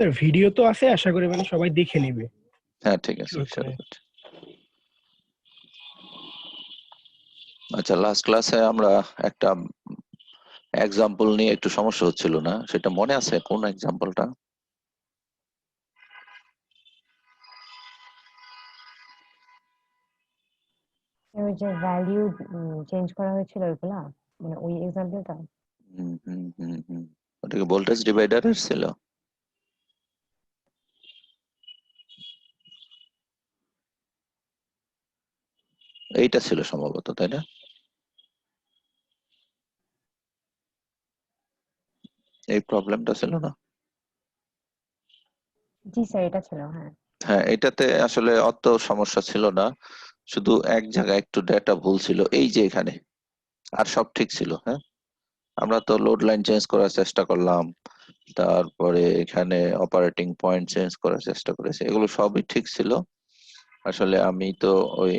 Sir video তো আছে, আশা করি মানে সবাই দেখে নেবে। হ্যাঁ ঠিক আছে, শুরু শুরু করে। করছি। আচ্ছা, লাস্ট ক্লাসে আমরা একটা এক্সাম্পল নিয়ে একটু সমস্যা হচ্ছিল না, সেটা মনে আছে কোন এক্সাম্পলটা? ওই যে ভ্যালু চেঞ্জ করা হয়েছিল ওইগুলা, মানে ওই এক্সাম্পলটা। হুম হুম হুম হুম ওটাকে ভোল্টেজ ডিভাইডারের ছিল। এইটা ছিল সম্ভবত, তাই না? এই প্রবলেমটা ছিল না? জি স্যার, এটা ছিল, হ্যাঁ। হ্যাঁ, এটাতে আসলে অত সমস্যা ছিল না, শুধু এক জায়গায় একটু ডেটা ভুল ছিল, এই যে এখানে। আর সব ঠিক ছিল। হ্যাঁ, আমরা তো লোড লাইন চেঞ্জ করার চেষ্টা করলাম, তারপরে এখানে অপারেটিং পয়েন্ট চেঞ্জ করার চেষ্টা করেছি, এগুলো সবই ঠিক ছিল। আসলে আমি তো ওই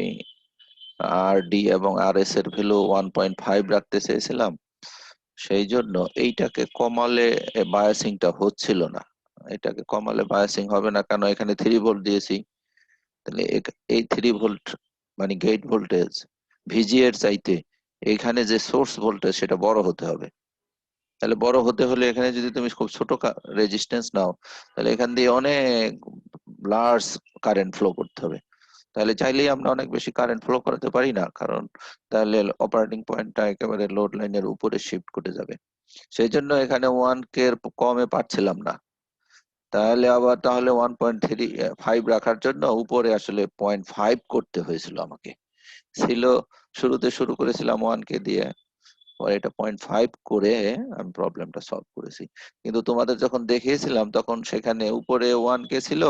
আর ডি এবং আর এস এর ভ্যালু 1.5 রাখতে চেয়েছিলাম, সেই জন্য এইটাকে কমালে বায়াসিংটা হচ্ছিল না। এটাকে কমালে বায়াসিং হবে না, কারণ এখানে 3 ভোল্ট দিয়েছি। তাহলে এই 3 ভোল্ট মানে গেট ভোল্টেজ ভিজি এর চাইতে এখানে যে সোর্স ভোল্টেজ সেটা বড় হতে হবে। তাহলে বড় হতে হলে এখানে যদি তুমি খুব ছোট রেজিস্ট্যান্স নাও, তাহলে এখান দিয়ে অনেক লার্জ কারেন্ট ফ্লো করতে হবে। তাহলে চাইলেই আমরা অনেক বেশি কারেন্ট ফ্লো করাতে পারি না, কারণ তাহলে অপারেটিং পয়েন্টটা একেবারে লোড লাইনের উপরে শিফট করে যাবে। সেই জন্য এখানে 1K এর কমে পাচ্ছিলাম না। তাহলে 1.35 রাখার জন্য উপরে আসলে 0.5 করতে হয়েছিল আমাকে। ছিল শুরুতে শুরু করেছিলাম 1K দিয়ে, পরে এটা 0.5 করে আমি প্রবলেমটা সলভ করেছি। কিন্তু তোমাদের যখন দেখিয়েছিলাম তখন সেখানে উপরে 1K ছিল,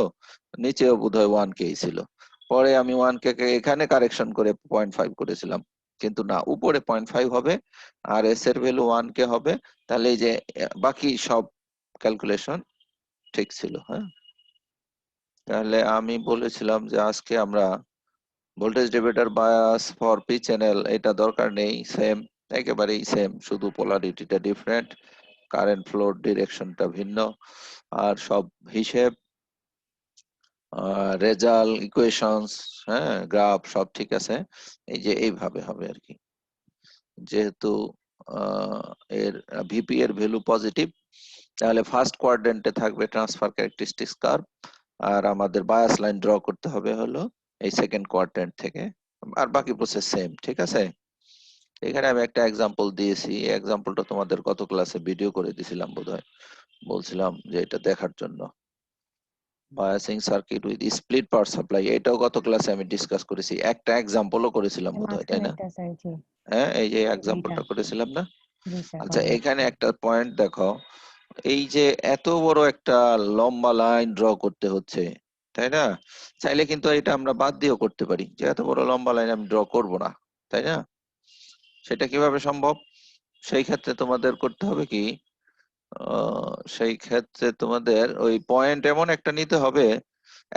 নিচেও বোধহয় 1K ছিল। পরে আমি 1K কে এখানে কারেকশন করে 0.5 করেছিলাম, কিন্তু না, উপরে 0.5 হবে আর এস এর ভ্যালু 1K হবে। তাহলে এই যে বাকি সব ক্যালকুলেশন ঠিক ছিল। হ্যাঁ, তাহলে আমি বলেছিলাম যে আজকে আমরা voltage divider bias for P channel এটা দরকার নেই, সেম, একেবারেই সেম, শুধু পোলারিটিটা ডিফারেন্ট, কারেন্ট ফ্লোর ডিরেকশনটা ভিন্ন, আর সব হিসেব, রেজাল্ট, ইকুয়েশনস, হ্যাঁ, গ্রাফ সব ঠিক আছে। এই যে এইভাবে হবে আর কি, যেহেতু এর ভিপি এর ভ্যালু পজিটিভ, তাহলে ফার্স্ট কোয়াড্রেন্টে থাকবে ট্রান্সফার ক্যারেক্টারিস্টিক্স কার্ভ, আর আমাদের বায়াস লাইন ড্র করতে হবে হলো এই সেকেন্ড কোয়াড্রেন্ট থেকে। আর বাকি প্রসেস সেম, ঠিক আছে। এখানে আমি একটা এক্সাম্পল দিয়েছি, এই এক্সাম্পলটা তোমাদের গত ক্লাসে ভিডিও করে দিয়েছিলাম বোধহয়, বলছিলাম যে এটা দেখার জন্য। Biasing circuit with split power supply, এটাও গত ক্লাসে আমি ডিসকাস করেছি, একটা এক্সাম্পলও করেছিলাম বোধহয়, তাই মাঝখানে না? একটা স্যার, জি। হ্যাঁ, এই যে এইটা, এক্সাম্পলটা করেছিলাম না? জি স্যার, আচ্ছা, করা এখানে হয়েছিল। একটা পয়েন্ট দেখো, এই যে এত বড় একটা লম্বা লাইন ড্র করতে হচ্ছে, তাই না? চাইলে কিন্তু এটা আমরা বাদ দিয়েও করতে পারি, যে এত বড় লম্বা লাইন আমি ড্র করব না, তাই না? সেটা কিভাবে সম্ভব? সেই ক্ষেত্রে তোমাদের করতে হবে কি, সেই ক্ষেত্রে তোমাদের ওই পয়েন্ট এমন একটা নিতে হবে,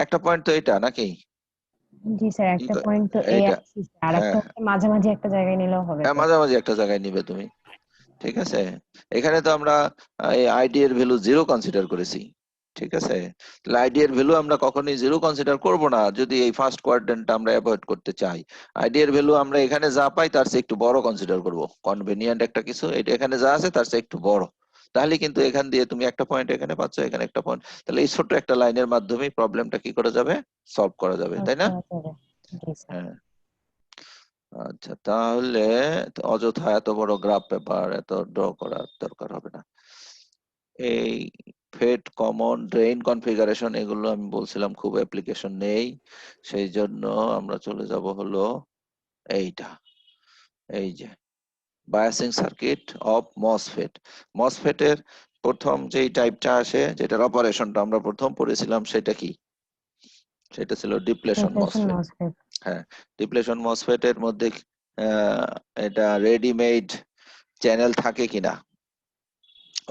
একটা পয়েন্ট তো এটা নাকি, জি স্যার, কি একটা পয়েন্ট তো এই এইটা, অ্যাক্সিস, আর একটা হ্যাঁ হচ্ছে মাঝামাঝি একটা জায়গায় নিলেও হবে হ্যাঁ, তো। মাঝামাঝি একটা জায়গায় নিবে তুমি, ঠিক আছে। এখানে তো আমরা এই আইডি এর ভ্যালু 0 কনসিডার করেছি, ঠিক আছে। তাহলে আইডি এর ভ্যালু আমরা কখনোই 0 কনসিডার করব না যদি এই ফার্স্ট কোয়াড্রেন্টটা আমরা অ্যাভয়েড করতে চাই। আইডি এর ভ্যালু আমরা এখানে যা পাই তার চেয়ে একটু বড় কনসিডার করব, কনভেনিয়েন্ট একটা কিছু, এটা এখানে যা আছে তার চেয়ে একটু বড়। তাহলে কিন্তু এখান দিয়ে তুমি একটা পয়েন্ট এখানে পাচ্ছ, এখানে একটা পয়েন্ট, তাহলে এই ছোট্ট একটা লাইনের মাধ্যমে প্রবলেমটা কি করা যাবে, সলভ করা যাবে, সলভ তাই না? করা যাবে। জি স্যার। হ্যাঁ। আচ্ছা, তাহলে অযথা এত বড় গ্রাফ পেপার এত ড্র করার দরকার হবে না। এই ফেড কমন ড্রেইন কনফিগারেশন এগুলো আমি বলছিলাম খুব অ্যাপ্লিকেশন নেই, সেই জন্য আমরা চলে যাব হলো এইটা, এই যে বায়াসিং সার্কিট অফ মসফেট। মসফেটের প্রথম যেই টাইপটা আসে, যেটার অপারেশনটা আমরা প্রথম পড়েছিলাম, সেটা কি? সেটা ছিল ডিপ্লেশন ডিপ্লেশন মসফেট। মসফেট। হ্যাঁ, ডিপ্লেশন মসফেটের মধ্যে এটা রেডিমেড চ্যানেল থাকে কিনা,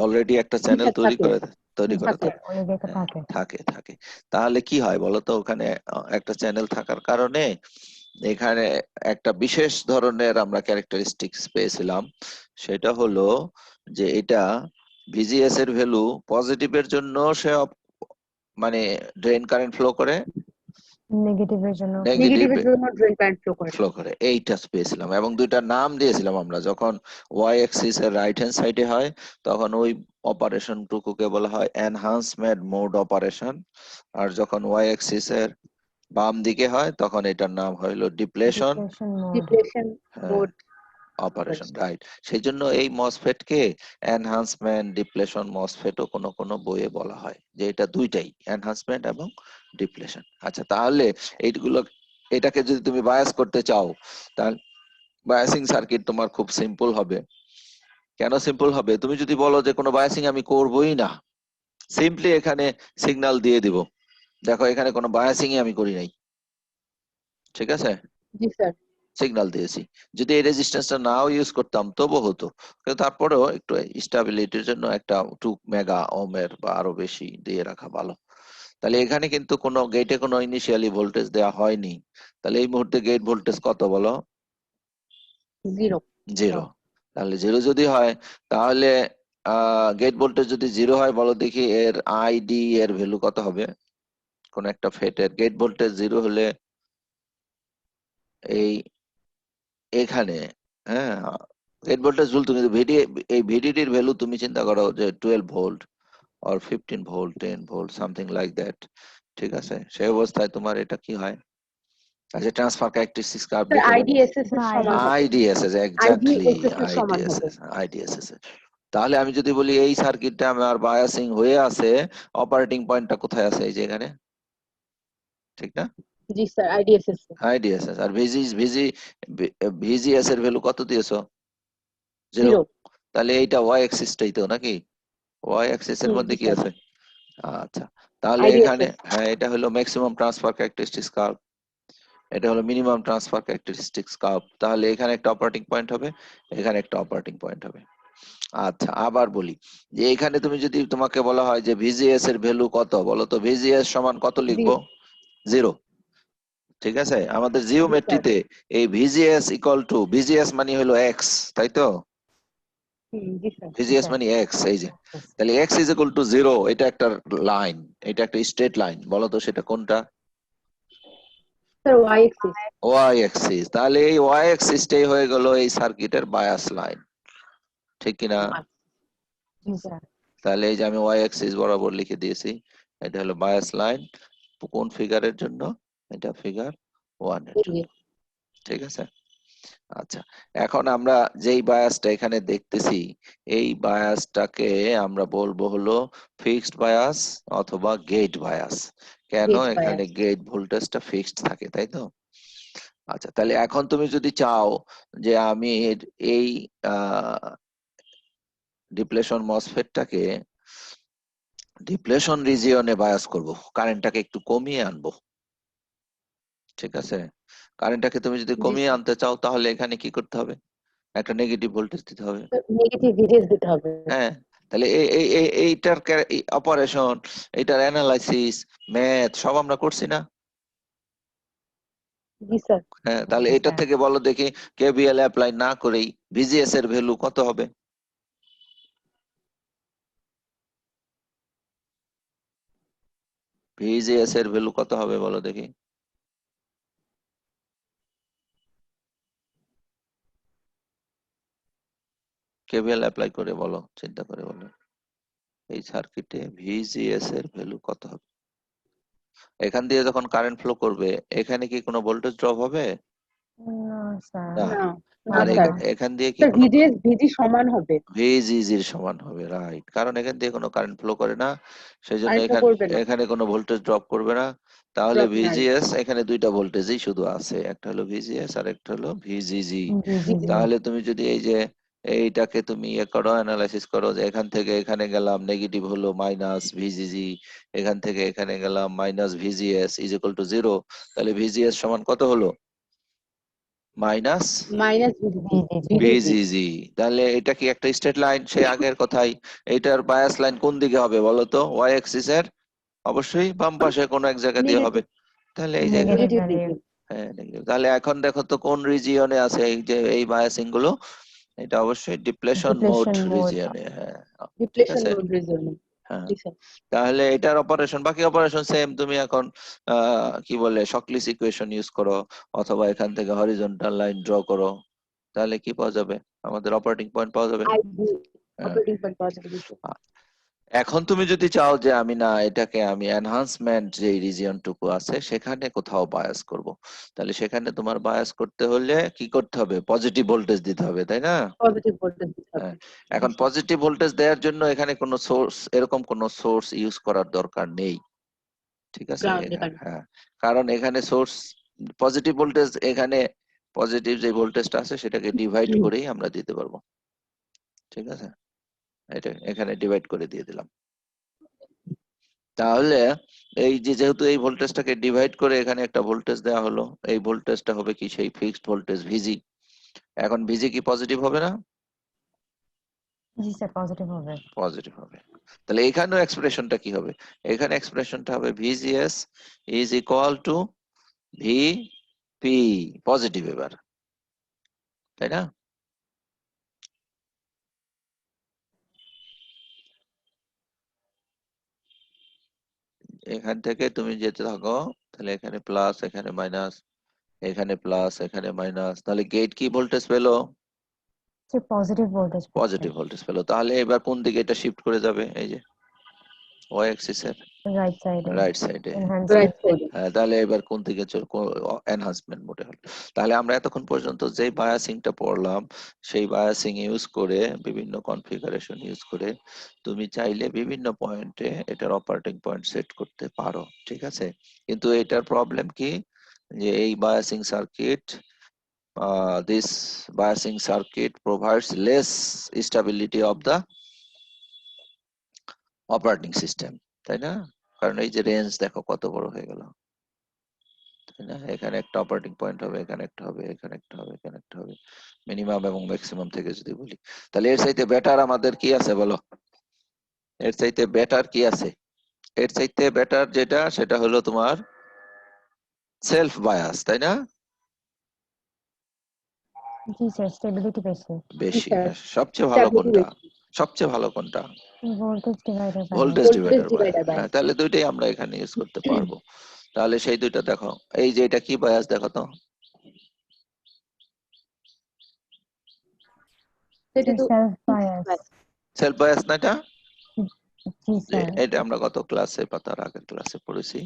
অলরেডি একটা জি চ্যানেল স্যার, থাকে। তৈরি করা থাকে, থাকে। অলরেডি একটা হ্যাঁ, থাকে। থাকে থাকে। তাহলে কি হয় বলতো, ওখানে একটা চ্যানেল থাকার কারণে এখানে একটা বিশেষ ধরনের আমরা ক্যারেক্টারিস্টিক্স পেয়েছিলাম, সেটা হলো যে এটা ভিজিএস এর ভ্যালু পজিটিভের জন্য সে মানে ড্রেন কারেন্ট ফ্লো করে, নেগেটিভের জন্য নেগেটিভ নেগেটিভের জন্য ড্রেন কারেন্ট ফ্লো করে। ফ্লো করে, এইটা পেয়েছিলাম। এবং দুইটা নাম দিয়েছিলাম আমরা, যখন ওয়াই অ্যাক্সিস এর রাইট হ্যান্ড সাইডে হয় তখন ওই অপারেশন টুকুকে বলা হয় এনহান্সমেন্ট মোড অপারেশন, আর যখন ওয়াই অ্যাক্সিস এর বাম দিকে হয় তখন এটার নাম হইলো depletion depletion mode. Depletion mode operation, right. সেই জন্য এই মসফেট কে এনহান্সমেন্ট ডিপ্লেশন মসফেটও কোনো কোনো বইয়ে বলা হয়, যে এটা দুইটাই এনহান্সমেন্ট এবং ডিপ্লেশন। আচ্ছা, তাহলে এইগুলো, এটাকে যদি তুমি বায়াস করতে চাও তাহলে বায়াসিং সার্কিট তোমার খুব সিম্পল হবে। কেন সিম্পল হবে? তুমি যদি বলো যে কোনো বায়াসিং আমি করবোই না, সিম্পলি এখানে সিগন্যাল দিয়ে দিব, দেখো এখানে কোনো বায়াসিং আমি করি নাই, ঠিক আছে, জি স্যার। সিগন্যাল দিয়েছি। যদি এই রেজিস্ট্যান্সটা নাও ইউজ করতাম তবু হতো, কিন্তু তারপরেও একটু স্টেবিলিটির জন্য একটা 2 মেগা ওহমের বা আরো বেশি দিয়ে রাখা ভালো। তাহলে এখানে কিন্তু কোনো গেটে কোনো ইনিশিয়ালি ভোল্টেজ দেওয়া হয়নি, তাহলে এই মুহূর্তে গেট ভোল্টেজ কত বলো? 0। 0। তাহলে 0 যদি হয় তাহলে গেট ভোল্টেজ যদি 0 হয়, বলো দেখি এর আইডি এর ভ্যালু কত হবে? কোন একটা ফেটের গেট ভোল্টেজ 0 হলে এই এখানে, হ্যাঁ, গেট ভোল্টেজ ভুল, তুমি এই ভিডিডির ভ্যালু তুমি চিন্তা করো যে 12 volt or 15 volt 10 volt something like that, ঠিক আছে, সেই অবস্থায় তোমার এটা কি হয়? আচ্ছা, ট্রান্সফার ক্যারেক্টারিস্টিক্স কার্ভ স্যার দেখে বলো। আইডিএসএস এর সমান হবে। আইডিএসএস, এক্স্যাক্টলি, আইডিএসএস এর সমান হবে। আইডিএসএস। তাহলে আমি যদি বলি এই সার্কিটটা আমার বায়াসিং হয়ে আছে, অপারেটিং পয়েন্টটা কোথায় আছে? এই যে এখানে, ঠিক না? জি স্যার আইডিএসএস। আইডিএসএস। আর ভিজিএস এর ভ্যালু কত দিয়েছো? 0। 0। তাহলে এইটা ওয়াই অ্যাক্সিসটাই তো, নাকি? ওয়াই অ্যাক্সিস এর মধ্যে জি কি স্যার। আছে? আচ্ছা, তাহলে এখানে, আইডিএসএস। হ্যাঁ, এটা হলো ম্যাক্সিমাম ট্রান্সফার ক্যারেক্টারিস্টিক্স কার্ভ, এটা হলো মিনিমাম ট্রান্সফার ক্যারেক্টারিস্টিক্স কার্ভ। তাহলে এখানে একটা অপারেটিং পয়েন্ট হবে, এখানে একটা অপারেটিং পয়েন্ট হবে। আচ্ছা, আবার বলি যে এখানে তুমি যদি তোমাকে বলা হয় যে ভিজিএস এর ভ্যালু কত, বলো তো ভিজিএস সমান কত লিখবো? 0, ঠিক আছে। আমাদের জিওমেট্রিতে এই ভিজিএস ইকুয়াল টু, ভিজিএস মানে হলো এক্স, তাই তো? জি স্যার। ভিজিএস মানে এক্স, এই যে, তাহলে এক্স ইজ ইকুয়াল টু 0, এটা একটা লাইন, এটা একটা স্ট্রেট লাইন, বলো তো সেটা কোনটা? Sir y axis. Y axis. তাহলে এই ওয়াই অ্যাক্সিসটাই হয়ে গেল এই সার্কিটের বায়াস লাইন, ঠিক কিনা? জি স্যার। তাহলে এই যে আমি ওয়াই অ্যাক্সিস বরাবর লিখে দিয়েছি, এটা হলো বায়াস লাইন। কোন ফিগারের জন্য? এটা ফিগার 1 এর জন্য, ঠিক আছে। আচ্ছা, এখন আমরা যেই বায়াসটা এখানে দেখতেছি, এই বায়াসটাকে আমরা বলবো হলো ফিক্সড বায়াস অথবা গেট বায়াস। কেন? Gate এখানে bias। গেট ভোল্টেজটা ফিক্সড থাকে, তাই তো? আচ্ছা, তাহলে এখন তুমি যদি চাও যে আমি এই ডিপ্লেশন মসফেটটাকে ডিপ্লেশন রিজিয়নে বায়াস করব, কারেন্টটাকে একটু কমিয়ে আনবো, ঠিক আছে। কারেন্টটাকে তুমি যদি কমিয়ে আনতে চাও তাহলে এখানে কি করতে হবে? একটা নেগেটিভ ভোল্টেজ দিতে হবে, নেগেটিভ ভিজিএস দিতে হবে। হ্যাঁ। তাহলে এইটার অপারেশন, এইটার অ্যানালাইসিস, ম্যাথ সব আমরা করছি না? জি স্যার। হ্যাঁ, তাহলে জি এটা স্যার। থেকে বলো দেখি কেভিএল অ্যাপ্লাই না করেই ভিজিএস এর ভ্যালু কত হবে? ভিজিএস এর ভ্যালু কত হবে বলো দেখি? কেভিএল অ্যাপ্লাই করে বলো, চিন্তা করে বলো, এই সার্কিটে ভিজিএস এর ভ্যালু কত হবে? এখান দিয়ে যখন কারেন্ট ফ্লো করবে এখানে কি কোনো ভোল্টেজ ড্রপ হবে? না স্যার। না। না আর স্যার। এখান দিয়ে কি স্যার কোনো ভিজিএস ভিজি সমান হবে। ভিজিজির সমান হবে, রাইট, কারণ এখান দিয়ে কোনো কারেন্ট ফ্লো করে না, সেই জন্য কারেন্ট ফ্লো এখানে করবে না। এখানে কোনো ভোল্টেজ ড্রপ করবে না। তাহলে ড্রপ নাই। ভিজিএস, এখানে দুইটা ভোল্টেজই শুধু আছে, একটা হলো ভিজিএস আর একটা হলো ভিজিজি। জি। তাহলে তুমি যদি এই যে এইটাকে তুমি ইয়ে করো, অ্যানালাইসিস করো, যে এখান থেকে এখানে গেলাম নেগেটিভ হলো মাইনাস ভিজিজি, এখান থেকে এখানে গেলাম minus VGS is equal to 0, তাহলে ভিজিএস সমান কত হলো? Minus minus VGG. ভিজিজি। তাহলে এটা কি একটা স্ট্রেট লাইন? সে আগের কথাই, এটার বায়াস লাইন কোন দিকে হবে বলো তো? ওয়াই অ্যাক্সিস এর অবশ্যই বাম পাশে কোনো এক জায়গা দিয়ে হবে, তাহলে এই জায়গা, নেগেটিভ নেগেটিভ ভ্যালু। দিকে। হ্যাঁ negative। তাহলে এখন দেখো তো কোন রিজিয়নে আছে এই যে এই বায়াসিং গুলো? এটা অবশ্যই ডিপ্লেশন মোড ডিপ্লেশন মোড। রিজিয়নে, হ্যাঁ, ঠিক ডিপ্লেশন আছে, মোড রিজনে। হ্যাঁ, জি স্যার। তাহলে এটার অপারেশন, বাকি অপারেশন সেম। তুমি এখন কি বলে শকলিস ইকুয়েশন ইউজ করো, অথবা এখান থেকে হরিজন্টাল লাইন ড্র করো, তাহলে কি পাওয়া যাবে? আমাদের অপারেটিং পয়েন্ট পাওয়া যাবে। আইডি হ্যাঁ। অপারেটিং পয়েন্ট পাওয়া যাবে। জি স্যার। এখন তুমি যদি চাও যে আমি না এটাকে আমি এনহান্সমেন্ট যে রিজিয়ন টুকু আছে সেখানে কোথাও বায়াস করব, তাহলে সেখানে তোমার বায়াস করতে হলে কি করতে হবে? পজিটিভ ভোল্টেজ দিতে হবে, তাই না? পজিটিভ ভোল্টেজ দিতে হবে। হ্যাঁ, এখন পজিটিভ ভোল্টেজ দেওয়ার জন্য এখানে কোনো সোর্স, এরকম কোনো সোর্স ইউজ করার দরকার নেই, ঠিক আছে? গ্রাউন্ডে কানেক্ট। হ্যাঁ, কারণ এখানে সোর্স পজিটিভ ভোল্টেজ, এখানে পজিটিভ যে ভোল্টেজটা আছে সেটাকে ডিভাইড করেই আমরা দিতে পারবো, ঠিক আছে? এটা এখানে ডিভাইড করে দিয়ে দিলাম। তাহলে এই যে যেহেতু এই ভোল্টেজটাকে ডিভাইড করে এখানে একটা ভোল্টেজ দেওয়া হলো, এই ভোল্টেজটা হবে কি সেই ফিক্সড ভোল্টেজ ভিজি। এখন ভিজি কি পজিটিভ হবে না? জি স্যার, পজিটিভ হবে। পজিটিভ হবে। তাহলে এখানেও এক্সপ্রেশনটা কি হবে? এখানে এক্সপ্রেশনটা হবে VGS is equal to VP, positive এবার, তাই না? এখান থেকে তুমি যেতে থাকো, তাহলে এখানে প্লাস, এখানে মাইনাস, এখানে প্লাস, এখানে মাইনাস, তাহলে গেট কি ভোল্টেজ পেলো? সে পজিটিভ ভোল্টেজ পাচ্ছে। পজিটিভ ভোল্টেজ পেলো। তাহলে এবার কোন দিকে এটা শিফট করে যাবে? এই যে ওয়াই অ্যাক্সিস এর রাইট সাইডে, রাইট সাইডে। Right enhancement. সাইডে। তাহলে এবার কোন দিকে এনহান্সমেন্ট মোডে হলো। তাহলে আমরা এতক্ষণ পর্যন্ত যে বায়াসিংটা পড়লাম সেই বায়াসিং ইউজ করে, বিভিন্ন কনফিগারেশন ইউজ করে তুমি চাইলে বিভিন্ন পয়েন্টে এটার অপারেটিং পয়েন্ট সেট করতে পারো, ঠিক আছে? কিন্তু এটার প্রবলেম কি, যে এই biasing circuit, this biasing circuit provides less stability of the operating system, তাই না? কারণ এই যে রেঞ্জ দেখো কত বড় হয়ে গেল, তাই না? এখানে একটা অপারেটিং পয়েন্ট হবে, এখানে একটা হবে, এখানে একটা হবে, এখানে একটা হবে, মিনিমাম এবং ম্যাক্সিমাম থেকে যদি বলি। তাহলে এর চাইতে বেটার আমাদের কি আছে বলো? এর চাইতে বেটার কি আছে? এর চাইতে বেটার যেটা সেটা হলো তোমার সেলফ বায়াস, তাই না? জি স্যার, স্টেবিলিটি বেশি। বেশি, স্যার। হ্যাঁ। সবচেয়ে ভালো স্টেবিলিটি কোনটা? বেশি। সবচেয়ে ভালো কোনটা? Voltage divider bias. Voltage voltage divider divider bias. Bias. তাহলে দুইটাই আমরা এখানে ইউজ করতে পারবো। তাহলে সেই দুইটা দেখো, এই যে এটা কি বায়াস দেখো তো? সেটা তো সেলফ বায়াস। সেলফ বায়াস না এটা? জি স্যার। এটা আমরা গত ক্লাসে বা তার আগের ক্লাসে পড়েছি।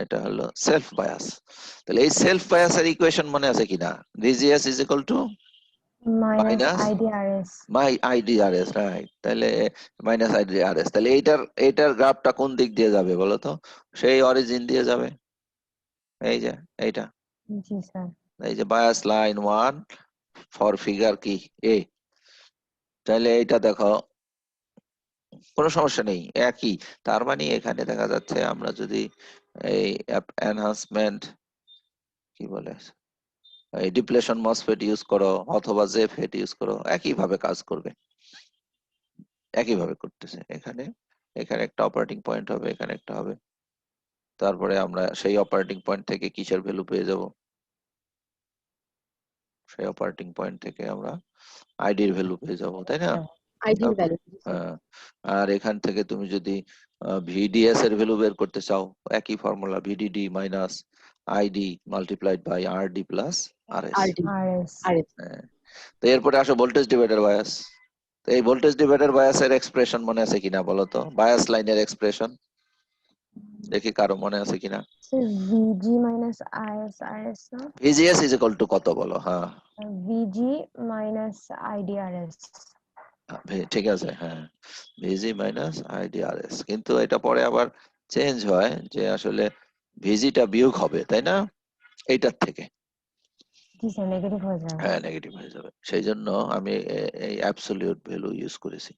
এটা হলো সেলফ বায়াস। তাহলে এই সেলফ বায়াসের ইকুয়েশন মনে আছে কিনা? VGS is equal to minus minus IDRS. IDRS, right? তাহলে মাইনাস আইডিআরএস, তাহলে এইটার গ্রাফটা কোন দিক দিয়ে যাবে বলো তো? সেই অরিজিন দিয়ে যাবে, এই যে এইটা, জি স্যার। এই যে বায়াস লাইন 1 ফর ফিগার কি এ। তাহলে এইটা দেখো কোনো সমস্যা নেই, একই। তার মানে এখানে দেখা যাচ্ছে আমরা যদি এই এনহান্সমেন্ট কি বলে এই ডিপ্লেশন মসফেট ইউজ করো অথবা জেফেট ইউজ করো, একই ভাবে কাজ করবে, একই ভাবে করতেছে। এখানে এখানে একটা অপারেটিং পয়েন্ট হবে, এখানে একটা হবে, তারপরে আমরা সেই অপারেটিং পয়েন্ট থেকে কিসের ভ্যালু পেয়ে যাব? সেই অপারেটিং পয়েন্ট থেকে আমরা আইডির ভ্যালু পেয়ে যাব, তাই না? আইডির তারপর ভ্যালু। আর এখান থেকে তুমি যদি ভিডিএস এর ভ্যালু বের করতে চাও, একই formula, VDD minus ID multiplied by RD plus RS. RD RS. RS. তো এরপরে আসো ভোল্টেজ ডিভাইডার বায়াস। তো এই ভোল্টেজ ডিভাইডার বায়াসের এক্সপ্রেশন মনে আছে কিনা বলো তো? বায়াস লাইনের এক্সপ্রেশন দেখি কারো মনে আছে কিনা? ভিজি মাইনাস আইএস আরএস না? ভিজিএস ইজ ইকুয়াল টু কত বলো? হ্যাঁ, ভিজি মাইনাস আইডিআরএস। ঠিক আছে, হ্যাঁ, ভিজি মাইনাস আইডিআরএস। কিন্তু এটা পরে আবার চেঞ্জ হয় যে আসলে ভিজিটা বিয়োগ হবে, তাই না, এইটার থেকে? জি স্যার, নেগেটিভ হয়ে যাবে। হ্যাঁ, নেগেটিভ হয়ে যাবে, সেই জন্য আমি এই অ্যাবসলিউট ভ্যালু ইউজ করেছি।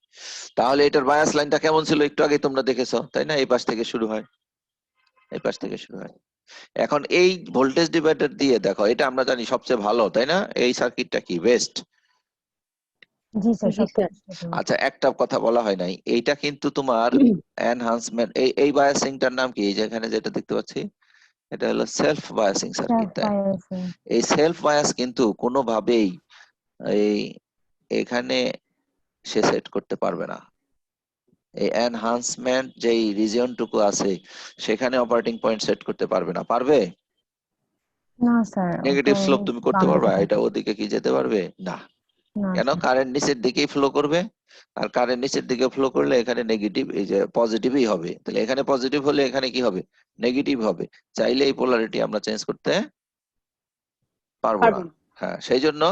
তাহলে এটার বায়াস লাইনটা কেমন ছিল একটু আগে তোমরা দেখেছো, তাই না? এই পাশ থেকে শুরু হয়, এই পাশ থেকে শুরু হয়। এখন এই ভোল্টেজ ডিভাইডার দিয়ে দেখো, এটা আমরা জানি সবচেয়ে ভালো, তাই না? এই সার্কিটটা কি বেস্ট? জি স্যার, জি স্যার। আচ্ছা, একটা কথা বলা হয় নাই, এইটা কিন্তু তোমার এনহান্সমেন্ট, এই বায়াসিংটার নাম কি? এই যেখানে যেটা দেখতে পাচ্ছি এটা হলো সেলফ বায়াসিং সার্কিট, সেলফ তাই? বায়াসিং। এই সেলফ বায়াস কিন্তু কোনোভাবেই এই এখানে সে সেট করতে পারবে না, এই এনহান্সমেন্ট যেই রিজিয়নটুকু আছে সেখানে অপারেটিং পয়েন্ট সেট করতে পারবে না, পারবে? না স্যার, ও তো নেগেটিভ স্লোপ তুমি করতে বাম পারবে, দিকে এটা থাকে। ওদিকে কি যেতে পারবে না? না কেন? স্যার। কারেন্ট নিচের দিকেই ফ্লো করবে, আর কারেন্ট নিচের দিকে ফ্লো করলে এখানে নেগেটিভ, এই যে পজিটিভই হবে, তাহলে এখানে পজিটিভ হলে এখানে কি হবে? নেগেটিভ হবে। চাইলে এই পোলারিটি আমরা চেঞ্জ করতে পারবো পারবো না। না। হ্যাঁ, সেই জন্য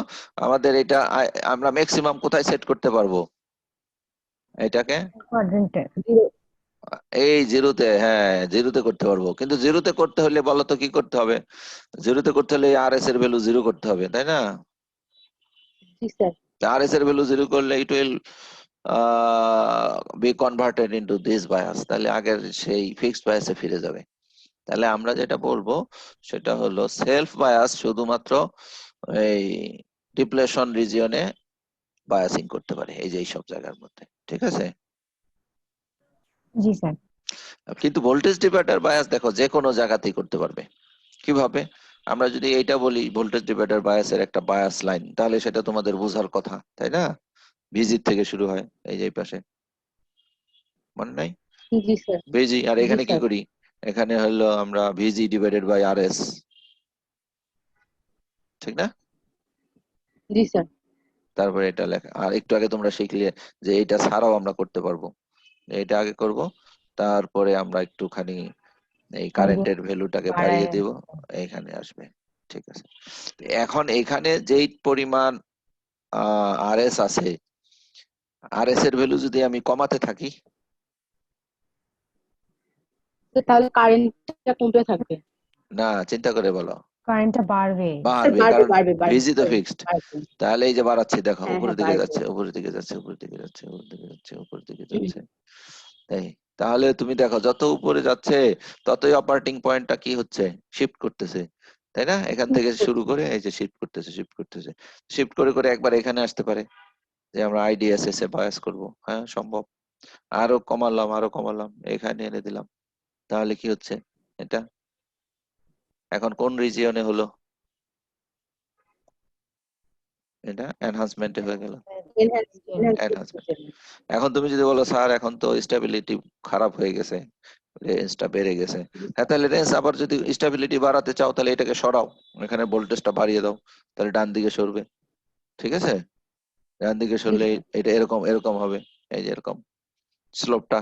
আমাদের এটা আমরা ম্যাক্সিমাম কোথায় সেট করতে পারবো এটাকে? কোয়াড্রেন্টে। জিরো। এই জিরোতে, হ্যাঁ জিরোতে করতে পারবো, কিন্তু জিরোতে করতে হলে বলো তো কি করতে হবে? জিরোতে করতে হলে আর এস এর ভ্যালু জিরো করতে হবে, তাই না? জি স্যার। আর এস এর ভ্যালু জিরো করলে it will be converted into this bias, তাহলে আগের সেই ফিক্সড বায়াসে ফিরে যাবে। তাহলে আমরা যেটা বলবো সেটা হলো সেলফ বায়াস শুধুমাত্র এই ডিপ্লেশন রিজিয়নে বায়াসিং করতে পারে, এই যে এই সব জায়গার মধ্যে, ঠিক আছে? জি স্যার। কিন্তু ভোল্টেজ ডিভাইডার বায়াস দেখো যে কোনো জায়গাতেই করতে পারবে। কিভাবে? আমরা যদি এইটা বলি ভোল্টেজ ডিভাইডার বায়াসের একটা বায়াস লাইন, তাহলে সেটা তোমাদের বোঝার কথা, তাই না? ভিজি থেকে শুরু হয়, এই যে এই পাশে, মনে নাই? জি স্যার। ভিজি, আর জি এখানে কি স্যার। করি? এখানে হলো আমরা ভিজি ডিভাইডেড বাই আর এস, ঠিক না? জি স্যার। তারপরে এটা লেখা, আর একটু আগে তোমরা শিখলে যে এটা ছাড়াও আমরা করতে পারবো। এটা আগে করব, তারপরে আমরা একটুখানি এই আইডিয়া কারেন্টের ভ্যালুটাকে বাড়ায়। বাড়িয়ে দিব, এখানে আসবে, ঠিক আছে? এখন এখানে যেই পরিমাণ আর এস আছে, আর এস এর ভ্যালু যদি আমি কমাতে থাকি, তো তাহলে কারেন্টটা কমতে থাকবে। না চিন্তা করে বলো, কারেন্টটা বাড়বে। স্যার বাড়বে, বাড়বে কারণ বাড়বে বাড়বে ভিজি তো স্যার, ফিক্সড। বাড়বে। তাহলে এই যে বাড়াচ্ছে দেখো, হ্যাঁ উপরের হ্যাঁ দিকে বাড়বে। যাচ্ছে, উপরের দিকে যাচ্ছে, উপরের দিকে যাচ্ছে, উপরের দিকে যাচ্ছে, উপরের দিকে যাচ্ছে, তাই? তাহলে তুমি দেখো যত উপরে যাচ্ছে ততই অপারেটিং পয়েন্টটা কি হচ্ছে? শিফট করতেছে, তাই না? এখান থেকে শুরু করে এই যে শিফট করতেছে, শিফট করতেছে, শিফট করে করে একবার এখানে আসতে পারে যে আমরা আইডিএসএস এ বায়াস করব, হ্যাঁ সম্ভব। আরো কমালাম, আরো কমালাম, এখানে এনে দিলাম, তাহলে কি হচ্ছে এটা? এখন কোন রিজিয়নে হলো? এটা এনহান্সমেন্টে হয়ে গেল, এনহান্সমেন্ট। এখন তুমি যদি বলো স্যার এখন তো স্টেবিলিটি খারাপ হয়ে গেছে, রেঞ্জটা বেড়ে গেছে, হ্যাঁ তাহলে রেঞ্জ আবার যদি স্টেবিলিটি বাড়াতে চাও তাহলে এটাকে সরাও, এখানে ভোল্টেজটা বাড়িয়ে দাও, তাহলে ডান দিকে সরবে, ঠিক আছে? ডান দিকে সরলে এটা এরকম এরকম হবে, এই যে এরকম স্লোপটা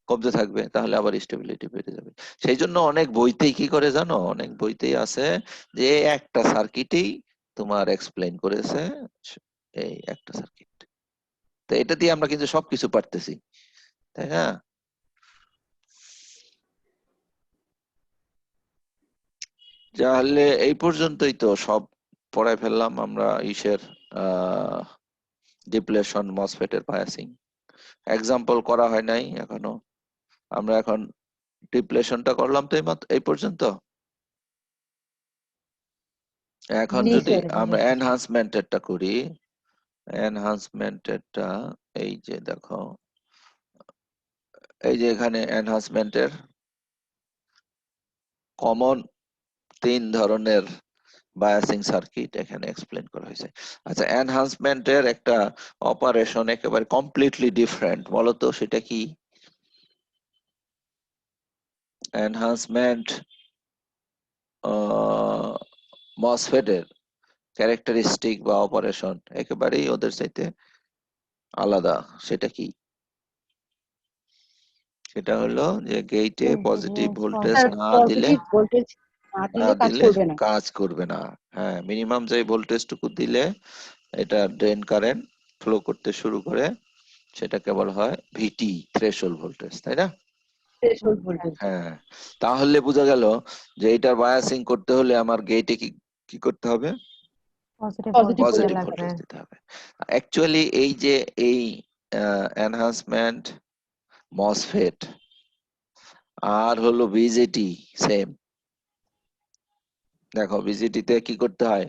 কমতে থাকবে, তাহলে আবার স্টেবিলিটি বেড়ে যাবে। সেই জন্য অনেক বইতেই কি করে জানো, অনেক বইতেই আছে যে একটা সার্কিটেই তোমার এক্সপ্লেইন করেছে এই একটা সার্কিট, তো এটা দিয়ে আমরা কিন্তু সবকিছু পারতেছি, তাই না? তাহলে এই পর্যন্তই তো সব পড়ায় ফেললাম আমরা ইসের ডিপ্লেশন মসফেটের বায়াসিং, এক্সাম্পল করা হয় নাই এখনো, আমরা এখন ডিপ্লেশনটা করলাম তো এই পর্যন্ত। এখন জি যদি স্যার। আমরা এনহান্সমেন্টেরটা করি, এনহান্সমেন্টেরটা এই যে দেখো, এই যে এখানে এনহান্সমেন্টের কমন 3 ধরনের বায়াসিং সার্কিট এখানে এক্সপ্লেন করা হয়েছে। আচ্ছা, এনহান্সমেন্টের একটা অপারেশন একেবারে কমপ্লিটলি ডিফারেন্ট, বলতো সেটা কি? এনহান্সমেন্ট মসফেটের ক্যারেক্টারিস্টিক বা অপারেশন একেবারেই ওদের চাইতে আলাদা, সেটা কি? সেটা হলো যে গেটে পজিটিভ ভোল্টেজ স্যার না দিলে, পজিটিভ ভোল্টেজ না না দিলে কাজ দিলে করবে না। কাজ করবে না। হ্যাঁ, মিনিমাম যে ভোল্টেজটুকু দিলে এটা ড্রেন কারেন্ট ফ্লো করতে শুরু করে, সেটাকে বলা হয় ভিটি, থ্রেশহোল্ড ভোল্টেজ, তাই না? Threshold voltage. হ্যাঁ, তাহলে বোঝা গেল যে এটার বায়াসিং করতে হলে আমার গেটে কি কি করতে হবে? পজিটিভ পজিটিভ ভোল্টেজ দেওয়া পজিটিভ ভোল্টেজ। লাগবে। ভোল্টেজ দিতে হবে। অ্যাকচুয়ালি এই যে এই এনহান্সমেন্ট মসফেট আর হলো বিজেটি সেম, দেখো বিজেটি তে কি করতে হয়?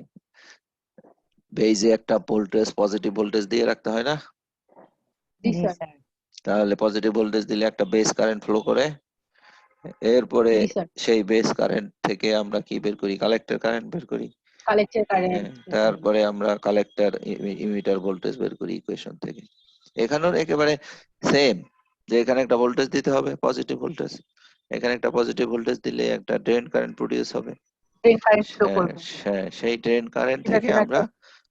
বেজে একটা ভোল্টেজ, পজিটিভ ভোল্টেজ দিয়ে রাখতে হয় না? জি জি স্যার। স্যার। তাহলে পজিটিভ ভোল্টেজ দিলে একটা বেস কারেন্ট ফ্লো করে, এরপরে জি স্যার। সেই বেস কারেন্ট থেকে আমরা কি বের করি? কালেক্টর কারেন্ট বের করি। কালেক্টর হ্যাঁ, কারেন্ট। তারপরে আমরা কালেক্টর ইমিটার ভোল্টেজ বের করি ইকুয়েশন থেকে। এখানেও একেবারে সেম, যে এখানে একটা ভোল্টেজ দিতে হবে, পজিটিভ ভোল্টেজ, এখানে একটা পজিটিভ ভোল্টেজ দিলে একটা ড্রেন কারেন্ট প্রডিউস হবে। ড্রেন কারেন্ট ফ্লো করবে, সেই ড্রেন কারেন্ট সেটা থেকে থেকে আমরা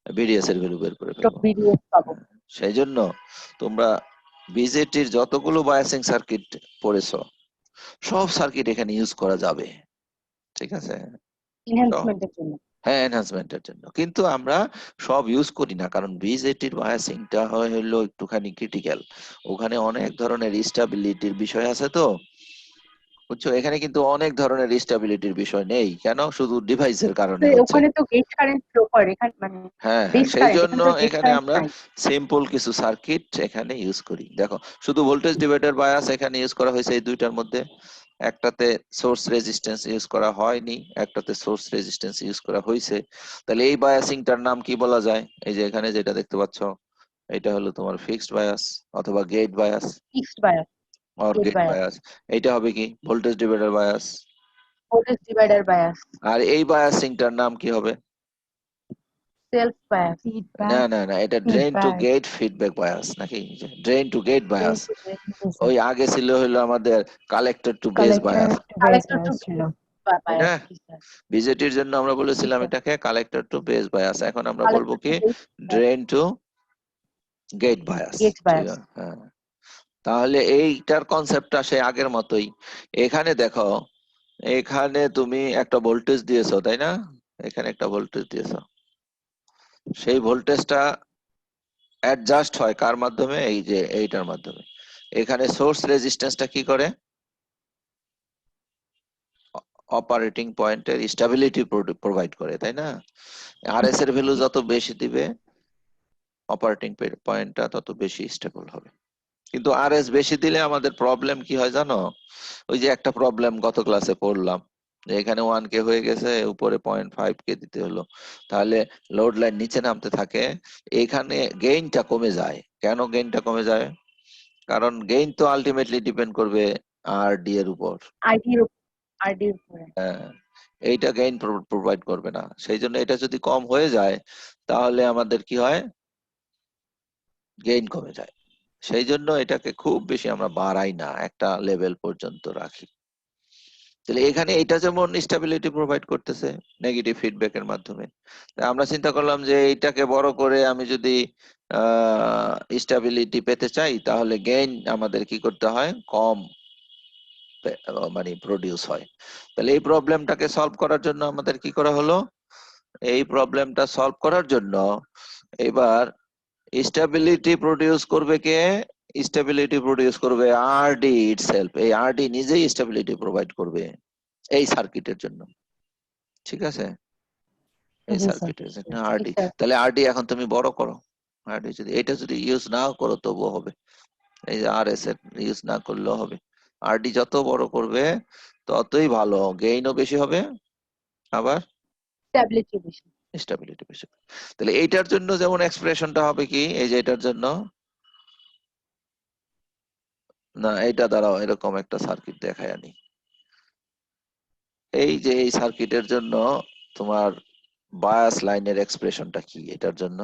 বিডিএস এর ভ্যালু বের করে একটা ফেলবো। বিডিএস পাবো। সেই জন্য তোমরা বিজেটির যতগুলো বায়াসিং সার্কিট পড়েছো সব সার্কিট এখানে ইউজ করা যাবে, ঠিক আছে? এনহ্যান্সমেন্টের জন্য। হ্যাঁ, এনহান্সমেন্টের জন্য, কিন্তু আমরা সব ইউজ করি না, কারণ বিজেটির বায়াসিংটা হলো একটুখানি ক্রিটিক্যাল। ওখানে অনেক ধরনের স্টেবিলিটির বিষয় আছে, তো বুঝছো, এখানে কিন্তু অনেক ধরনের স্টেবিলিটির বিষয় নেই। কেন? শুধু ডিভাইসের তো কারণে হচ্ছে। ওখানে তো গেট কারেন্ট ফ্লো করে, এখানে মানে হ্যাঁ, বেস সেই কারেন্ট, জন্য এখানে তো গেট এখানে কারেন্ট আমরা নাই। সিম্পল কিছু সার্কিট এখানে ইউজ করি। দেখো, শুধু ভোল্টেজ ডিভাইডার বায়াস এখানে ইউজ করা হয়েছে এই দুইটার মধ্যে। একটাতে সোর্স রেজিস্ট্যান্স ইউজ করা হয়নি, একটাতে সোর্স রেজিস্ট্যান্স ইউজ করা হয়েছে। তাহলে এই বায়াসিংটার নাম কি বলা যায়? এই যে এখানে যেটা দেখতে পাচ্ছ, এটা হলো তোমার ফিক্সড বায়াস অথবা gate bias fixed bias, or gate gate bias, bias. এইটা হবে কি? Voltage divider bias. Voltage divider bias, আর এই বায়াসিংটার নাম কি হবে? সেলফ বায়াস, না ফিডব্যাক, না না, এটা drain to feedback, gate feedback bias, নাকি drain to gate drain bias. To gate, ওই আগে ছিল হলো আমাদের collector to base collector bias, to base collector to bias ছিল। তাই না? বায়াস। বিজেটির জন্য আমরা বলেছিলাম এটাকে কালেক্টর টু বেস বায়াস, এখন আমরা বলবো কালেক্টর টু কি base, drain to gate bias. Gate ঠিক বায়াস। আছে, হ্যাঁ। তাহলে এইটার কনসেপ্টটা সেই আগের মতোই। এখানে দেখো, এখানে তুমি একটা ভোল্টেজ দিয়েছো, তাই না? এখানে একটা ভোল্টেজ দিয়েছো, সেই ভোল্টেজটা অ্যাডজাস্ট হয় কার মাধ্যমে? এই যে এইটার মাধ্যমে। এখানে সোর্স রেজিস্ট্যান্সটা কি করে? অপারেটিং পয়েন্টের স্টেবিলিটি প্রোভাইড করে, তাই না? আরএস এর ভ্যালু যত বেশি দিবে অপারেটিং পয়েন্টটা তত বেশি স্টেবল হবে। কিন্তু আরএস বেশি দিলে আমাদের প্রবলেম কি হয় জানো? ওই যে একটা প্রবলেম গত ক্লাসে পড়লাম, যে এখানে 1K হয়ে গেছে, উপরে 0.5K দিতে হলো, তাহলে লোড লাইন নিচে নামতে থাকে, এখানে গেইনটা কমে যায়। কেন গেইনটা কমে যায়? কারণ গেইন তো আলটিমেটলি ডিপেন্ড করবে আরডি এর উপর। আইডির আইডির উপরে। হ্যাঁ, এইটা গেইন প্রোভাইড করবে না। সেই জন্য এটা যদি কম হয়ে যায় তাহলে আমাদের কি হয়? গেইন কমে যায়। সেই জন্য এটাকে খুব বেশি আমরা বাড়াই না, একটা লেভেল পর্যন্ত রাখি। তাহলে এখানে এটা যেমন স্টেবিলিটি প্রোভাইড করতেছে নেগেটিভ ফিডব্যাকের মাধ্যমে, তাই আমরা চিন্তা করলাম যে এইটাকে বড় করে আমি যদি স্টেবিলিটি পেতে চাই তাহলে গেইন আমাদের কি করতে হয়? কম মানে প্রডিউস হয়। তাহলে এই প্রবলেমটাকে সলভ করার জন্য আমাদের কি করা হলো? এই প্রবলেমটা সলভ করার জন্য এবার স্টেবিলিটি প্রডিউস করবে কে? স্টেবিলিটি প্রডিউস করবে আরডি ইটসেলফ। এই আরডি নিজেই স্টেবিলিটি প্রোভাইড করবে এই সার্কিটের জন্য, ঠিক আছে? এই জি স্যার। সার্কিটের জন্য আরডি। স্যার, তাহলে আরডি এখন তুমি বড় করো। আরডি যদি এটা যদি ইউজ নাও করো তবুও হবে, এই যে আরএস এর ইউজ না করলেও হবে। আরডি যত বড় করবে ততই ভালো, গেইনও বেশি হবে, আবার স্ট্যাবিলিটি বেশি। স্টেবিলিটি বেশি হবে। তাহলে এইটার জন্য যেমন এক্সপ্রেশনটা হবে কি, এই যে এটার জন্য, না এইটা দাঁড়াও, এরকম একটা সার্কিট দেখায় আনি। এই যে এই সার্কিটের জন্য তোমার বায়াস লাইনের এক্সপ্রেশনটা কি এটার জন্য?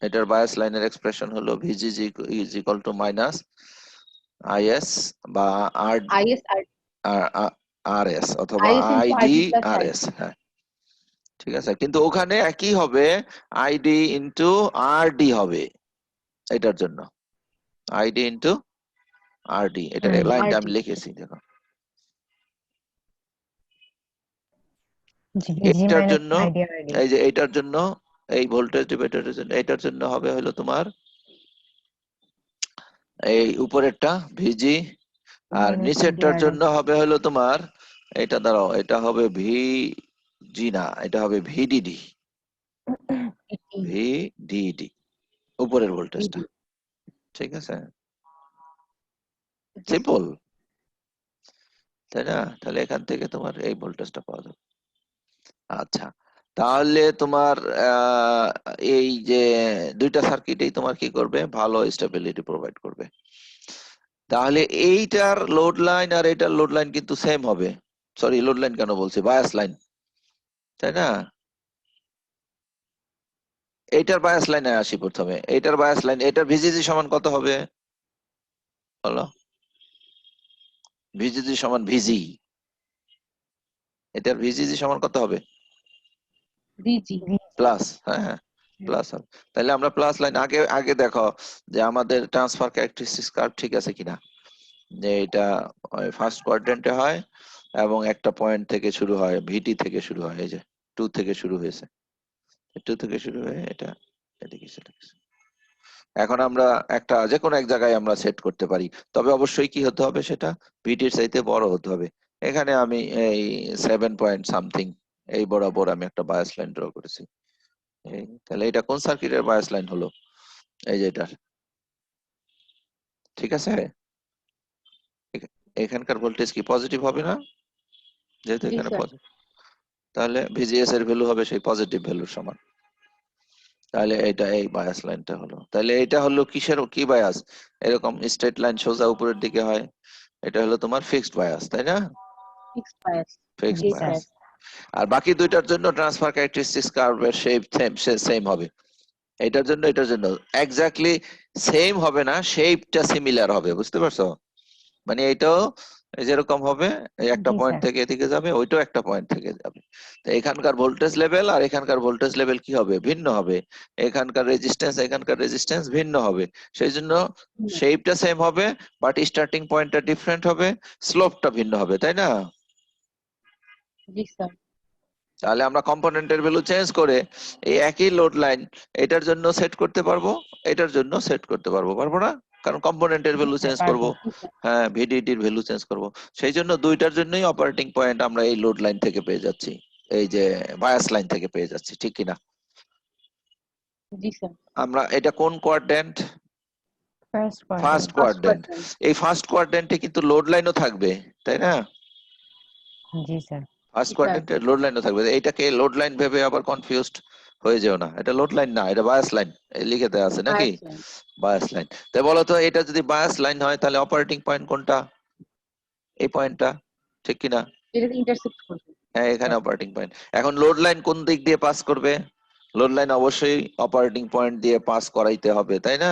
এটার বায়াস লাইনের এক্সপ্রেশন হলো VGG is equal to minus IS বা আর আইএস আর আরএস অথবা IS into ID RD plus I. RS. হ্যাঁ, ঠিক আছে, কিন্তু ওখানে একই হবে, আইডি ইন্টু আরডি হবে এটার জন্য, আইডি ইন্টু আরডি। এটার লাইনটা আমি আরডি। লিখেছি, দেখো। জি, ভিজি এটার মাইনাস জন্য, আইডি আরডি। এই যে এইটার জন্য, এই ভোল্টেজ ডিভাইডারের জন্য, এটার জন্য হবে হলো তোমার এই উপরেরটা ভিজি, আর মাইনাস আইডি নিচেরটার আরডি। জন্য হবে হলো তোমার, এটা দাঁড়াও, এটা হবে ভিজি না, এটা হবে ভিডিডি। ভিডিডি উপরের ভোল্টেজটা, ঠিক আছে? সিম্পল, তাই না? তাহলে এখান থেকে তোমার এই ভোল্টেজটা পাওয়া যাবে। আচ্ছা, তাহলে তোমার এই যে দুইটা সার্কিটেই তোমার কি করবে? ভালো স্টেবিলিটি প্রোভাইড করবে। তাহলে এইটার লোড লাইন আর এইটার লোড লাইন কিন্তু সেম হবে। সরি, লোড লাইন কেন বলছি, বায়াস লাইন, তাই না? এইটার বায়াস লাইনে আসি প্রথমে। এইটার বায়াস লাইন, এটার ভিজিজি সমান কত হবে বলো? ভিজিজি সমান ভিজি, এটার ভিজিজি সমান কত হবে? VG প্লাস, হ্যাঁ প্লাস হবে। তাহলে আমরা প্লাস লাইন আগে আগে দেখো যে আমাদের ট্রান্সফার ক্যারেক্টারিস্টিক্স কার্ভ ঠিক আছে কিনা, যে এটা ফার্স্ট কোয়াড্রেন্টে হয় এবং একটা পয়েন্ট থেকে শুরু হয়, ভিটি থেকে শুরু হয়, এই যে 2 থেকে শুরু হয়েছে, 2 থেকে শুরু হয়ে এটা এদিকে চলে গেছে। এখন আমরা একটা যে কোনো এক জায়গায় আমরা সেট করতে পারি, তবে অবশ্যই কি হতে হবে, সেটা ভিটির চাইতে বড় হতে হবে। এখানে আমি এই 7 পয়েন্ট সামথিং এই বরাবর আমি একটা বায়াস লাইন ড্র করেছি। তাহলে এটা কোন সার্কিটের বায়াস লাইন হলো? এই যে এটার, ঠিক আছে। এখানকার ভোল্টেজ কি পজিটিভ হবে না, যেহেতু জি এখানে স্যার পজিটিভ, তাহলে ভিজিএস এর ভ্যালু হবে সেই পজিটিভ ভ্যালুর সমান। তাহলে এটা এই বায়াস লাইনটা হলো, তাহলে এটা হলো কিসের কি বায়াস? এরকম স্ট্রেট লাইন সোজা উপরের দিকে হয়, এটা হলো তোমার ফিক্সড বায়াস, তাই না? ফিক্সড বায়াস ফিক্সড জি স্যার স্যার। বায়াস। আর বাকি দুইটার জন্য ট্রান্সফার ক্যারেক্টারিস্টিক্স কার্ভের শেপ সেম হবে। এটার জন্য এটার জন্য এক্স্যাক্টলি সেম হবে না, শেপটা সিমিলার হবে, বুঝতে পারছো? মানে এটাও যেরকম হবে, এই একটা জি পয়েন্ট স্যার। থেকে এদিকে যাবে, ওইটাও একটা পয়েন্ট থেকে যাবে। তো এখানকার ভোল্টেজ লেভেল আর এখানকার ভোল্টেজ লেভেল কি হবে? ভিন্ন হবে। এখানকার রেজিস্ট্যান্স ভিন্ন হবে। সেই জন্য শেপটা সেম হবে, বাট স্টার্টিং পয়েন্টটা ডিফারেন্ট হবে, স্লোপটা ভিন্ন হবে, তাই না? জি স্যার তাহলে আমরা কম্পোনেন্টের ভ্যালু চেঞ্জ করে এই একই লোড লাইন এটার জন্য সেট করতে পারবো, এটার জন্য সেট করতে পারবো, পারবো না? কারণ কম্পোনেন্টের জি ভ্যালু স্যার, চেঞ্জ করব, পারবো। জি স্যার হ্যাঁ ভিডিটির ভ্যালু চেঞ্জ করব। সেই জন্য দুইটার জন্যই অপারেটিং পয়েন্ট আমরা এই লোড লাইন থেকে পেয়ে যাচ্ছি, এই যে বায়াস লাইন থেকে পেয়ে যাচ্ছি, ঠিক কিনা? জি স্যার আমরা এটা কোন quadrant? First first quadrant. First quadrant. Quadrant এই ফার্স্ট কোয়াড্রেন্টে কিন্তু লোড লাইনও থাকবে, তাই না? জি স্যার। ফার্স্ট জি স্যার কোয়াড্রেন্টে লোড লাইনও থাকবে, এইটাকে লোড লাইন ভেবে আবার কনফিউজড হয়ে যেও না, এটা লোড লাইন না, এটা বায়াস লাইন লিখে দেওয়া আছে নাকি? Bias line bias line. তাই বলো তো, এটা যদি বায়াস লাইন হয় তাহলে অপারেটিং পয়েন্ট কোনটা? এই পয়েন্টটা, ঠিক কিনা? এটাকে ইন্টারসেক্ট করবে হ্যাঁ, জি এখানে স্যার। Operating point. এখন লোড লাইন কোন দিক দিয়ে পাস করবে? লোড লাইন অবশ্যই অপারেটিং পয়েন্ট দিয়ে পাস করাইতে হবে, তাই না?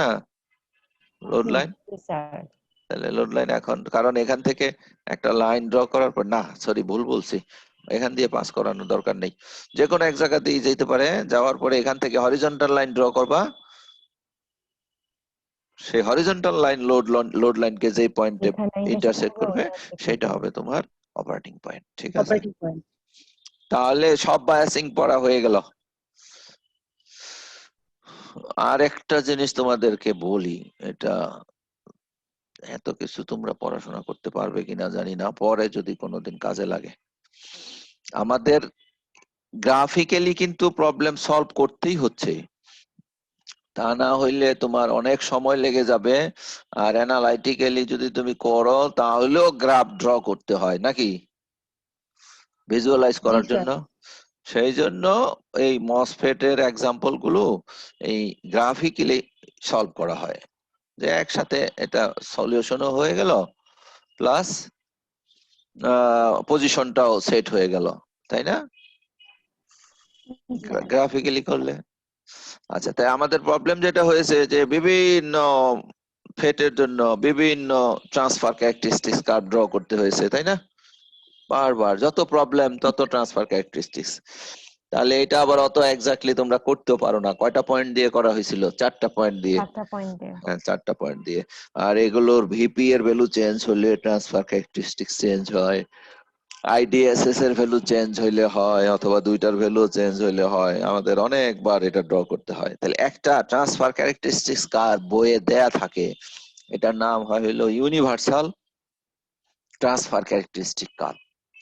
লোড লাইন, জি স্যার। তাহলে লোড লাইন এখন, কারণ এখান থেকে একটা লাইন ড্র করার পর, না সরি ভুল বলছি, এখান দিয়ে পাস করানোর দরকার নেই, যে কোনো এক জায়গা দিয়ে যেতে পারে, যাওয়ার পরে এখান থেকে হরিজন্টাল লাইন ড্র করবা, সেই হরিজন্টাল লাইন লোড লাইনকে যে পয়েন্টে যেখানে ইন্টারসেক্ট করবে করবে ওটা হচ্ছে সেটা ফিক্স। হবে তোমার অপারেটিং পয়েন্ট, ঠিক আছে? অপারেটিং পয়েন্ট তাহলে সব বায়াসিং পড়া হয়ে গেল। আর একটা জিনিস তোমাদেরকে বলি, এটা এত কিছু তোমরা পড়াশোনা করতে পারবে কিনা জানি না, পরে যদি কোনোদিন কাজে লাগে। আমাদের গ্রাফিক্যালি কিন্তু প্রবলেম সলভ করতেই হচ্ছে, তা না হইলে তোমার অনেক সময় লেগে যাবে। আর অ্যানালাইটিক্যালি যদি তুমি করো তাহলেও গ্রাফ ড্র করতে হয় নাকি, ভিজুয়ালাইজ জি করার স্যার জন্য। সেই জন্য এই মসফেট এর এক্সাম্পল গুলো এই গ্রাফিক্যালি সলভ করা হয়, যে একসাথে এটা সলিউশনও হয়ে গেল, প্লাস পজিশনটাও সেট হয়ে গেল, তাই না? জি স্যার। গ্রাফিক্যালি করলে। আচ্ছা, তাই আমাদের প্রবলেম যেটা হয়েছে যে বিভিন্ন ফেটের জন্য বিভিন্ন ট্রান্সফার ক্যারেক্টারিস্টিক্স কার্ভ ড্র করতে হয়েছে, তাই না? বারবার যত প্রবলেম তত ট্রান্সফার ক্যারেক্টারিস্টিক্স। তাহলে এটা আবার অত এক্স্যাক্টলি তোমরা করতেও পারো না। কয়টা পয়েন্ট দিয়ে করা হয়েছিল? 4টা পয়েন্ট দিয়ে। 4টা পয়েন্টে। হ্যাঁ, 4টা পয়েন্ট দিয়ে। আর এগুলোর ভিপি এর ভ্যালু চেঞ্জ হলে ট্রান্সফার ক্যারেক্টারিস্টিক্স চেঞ্জ হয়, আইডিএসএস এর ভ্যালু চেঞ্জ হইলে হয়, অথবা দুইটার ভ্যালু চেঞ্জ হইলে হয়। আমাদের অনেকবার এটা ড্র করতে হয়। তাহলে একটা ট্রান্সফার ক্যারেক্টারিস্টিক্স কার্ভ বইয়ে দেয়া থাকে, এটার নাম হয় হলো ইউনিভার্সাল ট্রান্সফার ক্যারেক্টারিস্টিক কার্ভ।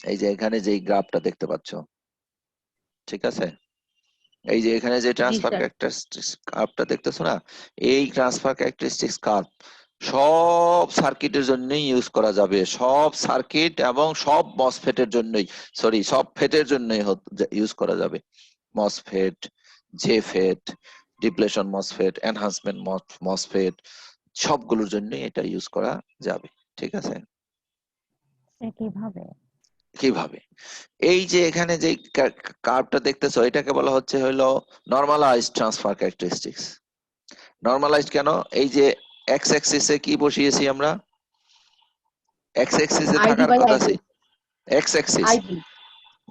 এই যে এখানে যে গ্রাফটা দেখতে পাচ্ছ, ঠিক আছে? এই যে এখানে যে জি ট্রান্সফার স্যার ক্যারেক্টারিস্টিক্স কার্ভটা দেখতেছো না, এই ট্রান্সফার ক্যারেক্টারিস্টিক্স কার্ভ সব সার্কিটের জন্যই ইউজ করা যাবে, সব সার্কিট এবং সব মসফেটের জন্যই, সরি সব ফেটের জন্যই ইউজ করা যাবে। MOSFET, JFET, depletion MOSFET, enhancement MOSFET, সবগুলোর জন্যই এটা ইউজ করা যাবে, ঠিক আছে? কিভাবে? কিভাবে? এই যে এখানে যে কার্ভটা দেখতেছো এটাকে বলা হচ্ছে হলো নরমালাইজড ট্রান্সফার ক্যারেক্টারিস্টিক্স। নরমালাইজড কেন? এই যে এক্স অ্যাক্সিসে কি বসিয়েছি আমরা? এক্স অ্যাক্সিসে ID থাকার by কথা ID. ছিল X axis, ID.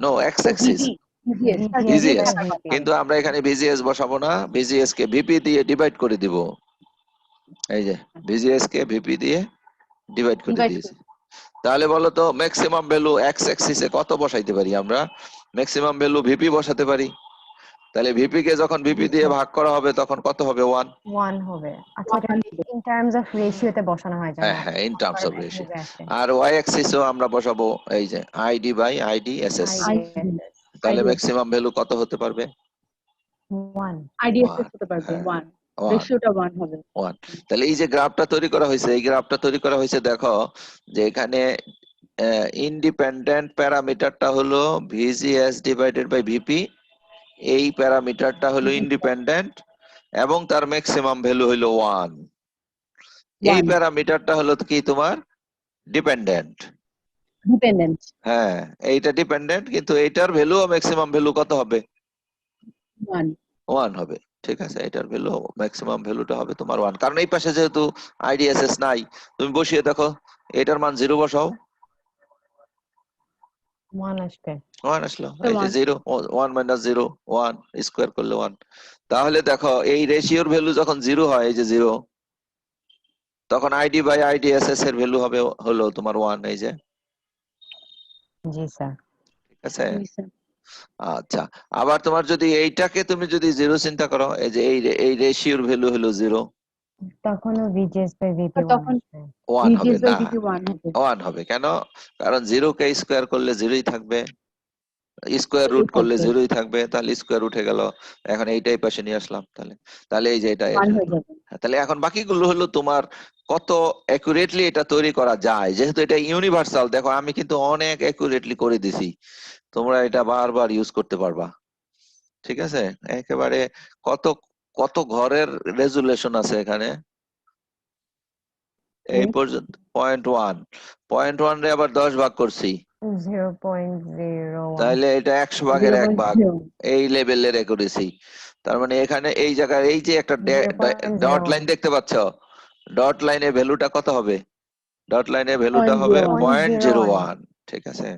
No X ও axis VG. VGS. VGS VGS, by VP কিন্তু আমরা এখানে ভিজিএস বসাবো না, ভিজিএস কে ভিপি দিয়ে ডিভাইড করে দিব। এই যে ভিজিএস কে ভিপি দিয়ে ডিভাইড করে Divide দিয়েছি। তাহলে বলো তো ম্যাক্সিমাম ভ্যালু এক্স অ্যাক্সিসে কত বসাইতে পারি আমরা? ম্যাক্সিমাম ভ্যালু ভিপি বসাতে পারি। তাহলে ভিপি কে যখন ভিপি দিয়ে ভাগ করা হবে তখন কত হবে? 1। 1 হবে। আচ্ছা, এটা ইন টার্মস অফ রেশিওতে বসানো হয় যেন হ্যাঁ হ্যাঁ, ইন টার্মস অফ সংখ্যার রেশিও। একভাবে আসে। আর ওয়াই অ্যাক্সিসও আমরা বসাবো এই যে ID by ID SS. IDSS তাহলে IDSS. ম্যাক্সিমাম ভ্যালু কত হতে পারবে? 1 IDSS হতে পারবে হ্যাঁ, 1. 1 রেশিওটা 1 হবে। 1। তাহলে এই যে গ্রাফটা তৈরি করা হয়েছে, এই গ্রাফটা তৈরি করা হয়েছে, দেখো যে এখানে ইন্ডিপেন্ডেন্ট প্যারামিটারটা হলো ভিজিএস ডিভাইডেড বাই ভিপি, এই প্যারামিটারটা হলো ইন্ডিপেন্ডেন্ট এবং তার ম্যাক্সিমাম ভ্যালু হলো 1। এই 1. প্যারামিটারটা হলো কি তোমার ডিপেন্ডেন্ট। Dependent. হ্যাঁ, এইটা ডিপেন্ডেন্ট, কিন্তু এইটার ভ্যালু ও ম্যাক্সিমাম ভ্যালু কত হবে? 1. 1 হবে। ঠিক আছে, এটার ভ্যালু ম্যাক্সিমাম ভ্যালুটা হবে তোমার 1, কারণ এই পাশে যেহেতু আইডিএসএস নাই, তুমি বসিয়ে দেখো এটার মান 0 বসাও, 1 আসবে। 1 আসলো। তো এই যে 1. 0, 1 মাইনাস 0, 1 স্কোয়ার করলে 1। তাহলে দেখো এই রেশিওর ভ্যালু যখন 0 হয়, এই যে 0, তখন আইডি বাই আইডিএসএস এর ভ্যালু হবে হলো তোমার 1। এই যে, জি স্যার। ঠিক আছে। জি স্যার। আচ্ছা, আবার তোমার যদি এইটাকে তুমি যদি 0 চিন্তা করো, এই যে এই রেশিওর ভ্যালু হলো 0, তখনও VGS by VP 1 তখন আসবে। 1 হবে VGS by না, VP 1 হবে। 1 হবে কেন? কারণ 0 কে স্কোয়ার করলে 0ই থাকবে, স্কোয়ার রুট করলে 0ই থাকবে, তাহলে স্কোয়ার উঠে গেল। এখন এইটাই পাশে নিয়ে আসলাম, তাহলে এই যে এটা 1 হয়ে যাবে। তাহলে এখন বাকিগুলো হলো তোমার কত অ্যাকুরেটলি এটা তৈরি করা যায়। যেহেতু এটা ইউনিভার্সাল, দেখো আমি কিন্তু অনেক অ্যাকুরেটলি করে দিছি, তোমরা এটা বারবার ইউজ করতে পারবা। ঠিক আছে, একেবারে কত কত ঘরের রেজুলেশন আছে এখানে এই পর্যন্ত। 0.1 রে আবার 10 ভাগ করছি, 0.01 তাহলে এটা 100 ভাগের 1 ভাগ, 0.0. এই লেভেলের করেছি। তার মানে এখানে এই জায়গায় এই যে একটা ডট লাইন 0.01 দেখতে পাচ্ছ, ডট লাইনের ভ্যালুটা কত হবে? ডট লাইনের ভ্যালুটা হবে 0.01 0.01। ঠিক আছে।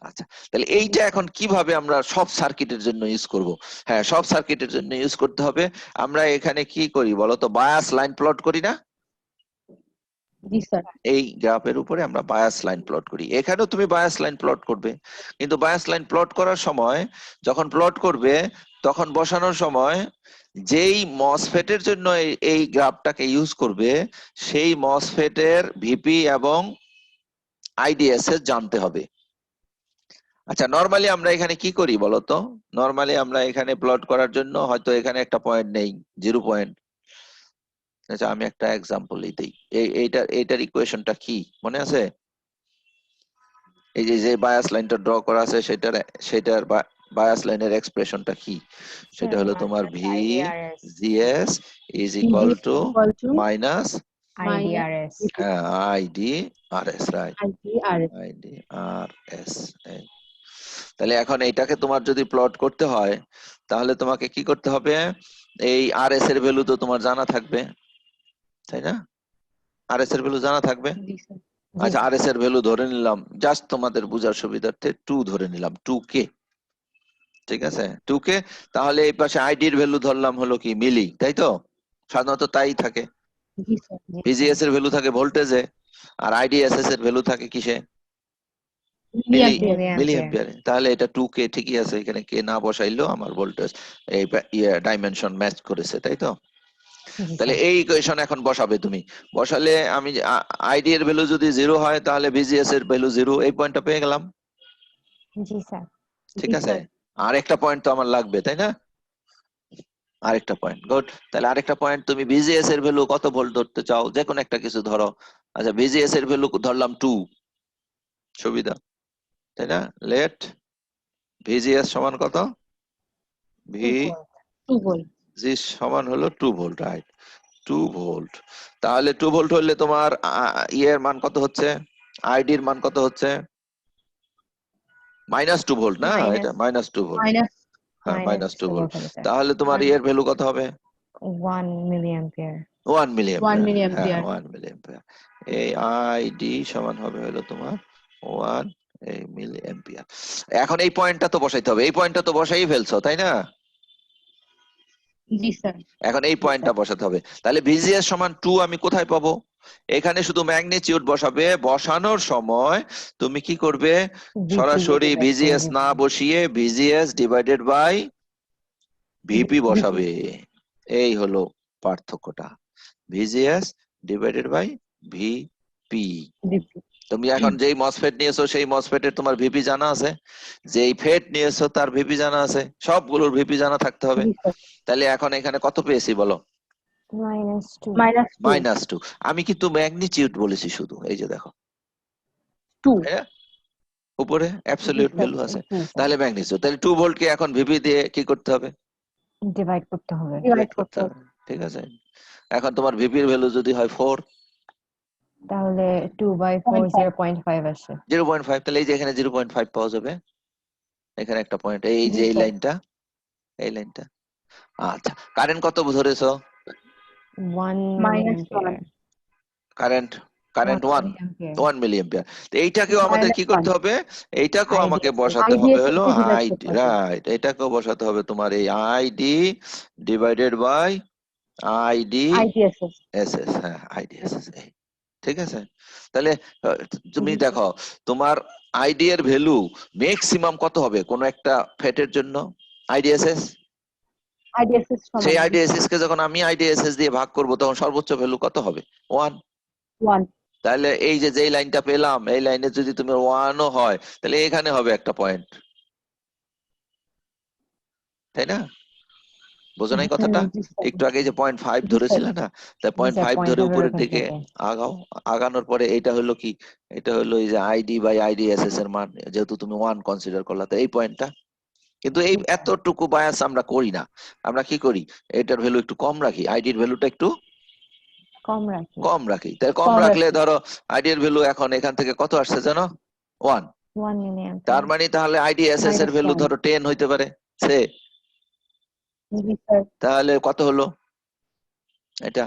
আচ্ছা, তাহলে এইটা এখন কিভাবে আমরা সব সার্কিটের জন্য ইউজ করব? হ্যাঁ, সব সার্কিটের জন্য ইউজ করতে হবে। আমরা এখানে কি করি বলতো? বায়াস লাইন প্লট করি না? জি স্যার। এই গ্রাফের উপরে আমরা বায়াস লাইন প্লট করি। এখানেও তুমি বায়াস লাইন প্লট করবে, কিন্তু বায়াস লাইন প্লট করার সময় যখন প্লট করবে তখন বসানোর সময় যেই মসফেটের জন্য এই গ্রাফটাকে ইউজ করবে, সেই মসফেটের ভিপি এবং আইডিএসএস জানতে হবে। আচ্ছা, নরমালি আমরা এখানে কি করি বলতো? নরমালি আমরা এখানে প্লট করার জন্য হয়তো এখানে একটা পয়েন্ট নেই, 0 পয়েন্ট। আচ্ছা, আমি একটা এক্সাম্পল দিই। এইটার ইকুয়েশনটা কি মনে আছে? এই যে বায়াস লাইনটা ড্র করা আছে, সেটার বায়াস লাইনের এক্সপ্রেশনটা কি? সেটা হলো তোমার V IDRS GS is equal to equal to minus IDRS ID R S, right? IDRS. ID R S. তাহলে এখন এইটাকে তোমার যদি প্লট করতে হয়, তাহলে তোমাকে কি করতে হবে? এই আর এস এর ভ্যালু তো তোমার জানা থাকবে, তাই না? আর এস এর ভ্যালু জানা থাকবে। জি স্যার। আচ্ছা, আর এস এর ভ্যালু ধরে নিলাম, জাস্ট তোমাদের বোঝার সুবিধার্থে 2 ধরে নিলাম, 2k। ঠিক আছে, 2k। তাহলে এই পাশে আইডির ভ্যালু ধরলাম হলো কি মিলি, তাই তো? সাধারণত তাই থাকে। জি স্যার। ভিজিএস এর ভ্যালু থাকে ভোল্টেজে, আর আইডিএসএস এর ভ্যালু থাকে কিসে? Milliampere. মিলি অ্যাম্পিয়ারে। তাহলে এটা 2k ঠিকই আছে, এখানে কে না বসাইলেও আমার ভোল্টেজ এই ডাইমেনশন ম্যাচ করেছে, তাই তো? জি তাহলে স্যার। এই ইকুয়েশন এখন বসাবে তুমি। বসালে আমি আইডি এর ভ্যালু যদি 0 হয়, তাহলে ভিজিএস এর ভ্যালু 0, এই পয়েন্টটা পেয়ে গেলাম। জি স্যার। ঠিক জি আছে, স্যার। আর একটা পয়েন্ট তো আমার লাগবে, তাই না? আরেকটা পয়েন্ট, গুড। তাহলে আরেকটা পয়েন্ট, তুমি ভিজিএস এর ভ্যালু কত ভোল্ট ধরতে চাও, যে কোনো একটা কিছু ধরো। আচ্ছা, ভিজিএস এর ভ্যালু ধরলাম 2, সুবিধা, তাই না? লেট ভিজিএস সমান কত? V 2 volt. জি সমান হলো 2 ভোল্ট, রাইট? 2 ভোল্ট। তাহলে 2 ভোল্ট হলে তোমার ইয়ের মান কত হচ্ছে? আইডির মান কত হচ্ছে? -2 ভোল্ট না, Minus- এটা -2 ভোল্ট, মাইনাস হ্যাঁ -2 -2 ভোল্ট। volt হবে স্যার। তাহলে তোমার এর ভ্যালু কত হবে? 1 milliampere। 1 মিলিঅ্যাম্পিয়ার, 1 হ্যাঁ milliampere। 1 মিলিঅ্যাম্পিয়ার। এই আইডি সমান হবে হলো তোমার 1 মিলিঅ্যাম্পিয়ার। এখন এই পয়েন্টটা তো বসাইতে হবে, এই পয়েন্টটা তো বসাই ফেলছো তাই না? জি স্যার। এখন এই পয়েন্টটা বসাতে হবে। তাহলে ভিজিএস সমান 2 আমি কোথায় পাবো? এখানে শুধু ম্যাগনিটিউড বসাবে, বসানোর সময় তুমি কি করবে? VP সরাসরি divide করে ভিজিএস না দিবেন। বসিয়ে ভিজিএস ডিভাইডেড বাই ভিপি বসাবে। এই হলো পার্থক্যটা, VGS divided by VP. VP. তুমি এখন যেই মসফেট নিয়েছো সেই মসফেটের তোমার ভিপি জানা আছে, যেই ফেট নিয়েছো তার ভিপি জানা আছে, সবগুলোর ভিপি জানা থাকতে হবে। জি স্যার। তাহলে এখন এখানে কত পেয়েছি বলো? -2। -2। -2। আমি কিন্তু ম্যাগনিটিউড বলেছি শুধু, এই যে দেখো 2। হ্যাঁ, উপরে অ্যাবসলিউট ভ্যালু আছে, জি স্যার। তাহলে ম্যাগনিটিউড। তাহলে 2 ভোল্ট কে এখন ভিপি দিয়ে কি করতে হবে? ডিভাইড করতে হবে। ডিভাইড করতে হবে। ঠিক আছে। এখন তোমার ভিপির ভ্যালু যদি হয় 4, তাহলে 2/4 0.5 আসে। 0.5, তাহলে এই যে এখানে 0.5 পাওয়া যাবে। এখানে একটা পয়েন্ট, এই যে এই জি, লাইনটা, এই লাইনটা। আচ্ছা, কারেন্ট কত ধরেছো? 1 -1। milliampere। Current 1 milliampere। 1 মিলিঅ্যাম্পিয়ার। তো এইটাকেও আমাদের কি -1। করতে হবে? এইটাকেও আমাকে IDSS বসাতে হবে IDSS হলো কে divide আইডি, করতে হবে। রাইট, এটাকেও বসাতে হবে তোমার এই ID divided by ID IDSS। SS, হ্যাঁ আইডিএসএস। ঠিক আছে। তাহলে তুমি জি স্যার। দেখো তোমার আইডি এর ভ্যালু ম্যাক্সিমাম কত হবে কোন একটা ফেটের জন্য? আইডিএসএস, IDSS সেই সমান আইডিএসএস কে যখন আমি আইডিএসএস দিয়ে ভাগ করব তখন সর্বোচ্চ ভ্যালু কত হবে? 1। 1। তাহলে এই যে যেই লাইনটা পেলাম, এই লাইনে যদি তুমি 1ও হয় তাহলে এখানে হবে একটা পয়েন্ট, তাই না? বোঝো নাই কথাটা? জি স্যার। একটু আগে যে 0.5 জি স্যার। ধরেছিল না, তাই জি স্যার, 0.5 ধরে 0.5 উপরের ওখান দিকে থেকে। আগাও। আগানোর পরে এটা হলো কি? এটা হলো এই যে আইডি বাই আইডিএসএস এর মান, যেহেতু তুমি 1 কনসিডার করলা, তো এই পয়েন্টটা। কিন্তু এই জি স্যার। এতটুকু বায়াস আমরা করি না, আমরা কি করি? এটার ভ্যালু একটু কম রাখি, আইডির ভ্যালুটা একটু কম রাখি। কম রাখি। তাই কম কম রাখলে রাখি। ধরো আইডির ভ্যালু এখন এখান থেকে কত আসছে জানো? 1। 1 তার milliampere। মানে তাহলে আইডিএসএস এর ভ্যালু -1। ধরো 10 হইতে পারে, সে জি স্যার। তাহলে কত হলো এটা?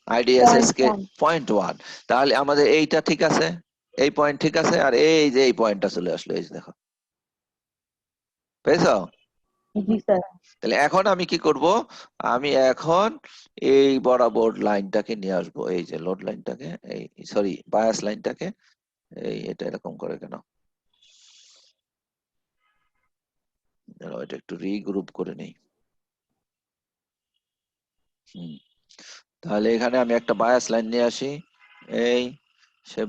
আইডিএসএস কে 0.1। 0.1। তাহলে আমাদের এইটা ঠিক আছে, এই পয়েন্ট ঠিক আছে, আর এই যে এই পয়েন্টটা চলে আসলো, এই যে দেখো, পেয়েছো? জি স্যার। তাহলে এখন আমি কি করব? আমি এখন এই বরাবর লাইনটাকে নিয়ে আসবো, এই যে লোড লাইনটাকে, এই সরি বায়াস লাইনটাকে, এই এটা এরকম করে কেন? দাঁড়াও, এটা একটু রিগ্রুপ করে নেই। তাহলে এখানে আমি একটা বায়াস লাইন নিয়ে আসি, এই সে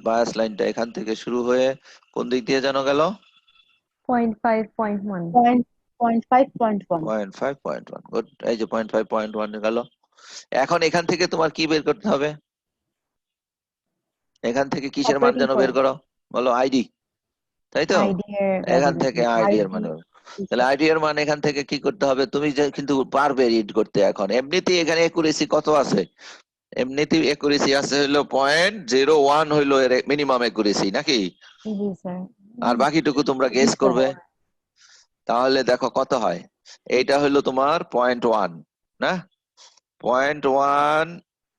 বায়াস লাইনটা এখান থেকে শুরু হয়ে কোন দিক দিয়ে যেন গেল? 0.5 0.1। 0.5.1। 0.5.1, গুড। এই যে 0.5.1 গেল। এখন এখান থেকে তোমার কি বের করতে হবে? এখান থেকে কিসের মান অপারেটিং যেন বের পয়েন্ট। করো, বলো? আইডি, তাই তো? আইডি এর ভ্যালু এখান বের থেকে করতে আইডি হবে। এর মান হবে। তাহলে আইডি এর মান এখান থেকে কি করতে হবে? তুমি যে কিন্তু পারবে রিড করতে। এখন এমনিতেই এখানে একুরেসি কত আছে? এমনিতেই একুরেসি আছে হলো 0.01 হইলো এর মিনিমাম একুরেসি নাকি? জি স্যার। আর বাকিটুকু তোমরা জি গেস স্যার। করবে। তাহলে দেখো কত হয়। এইটা হলো তোমার 0.1 না, 0.1,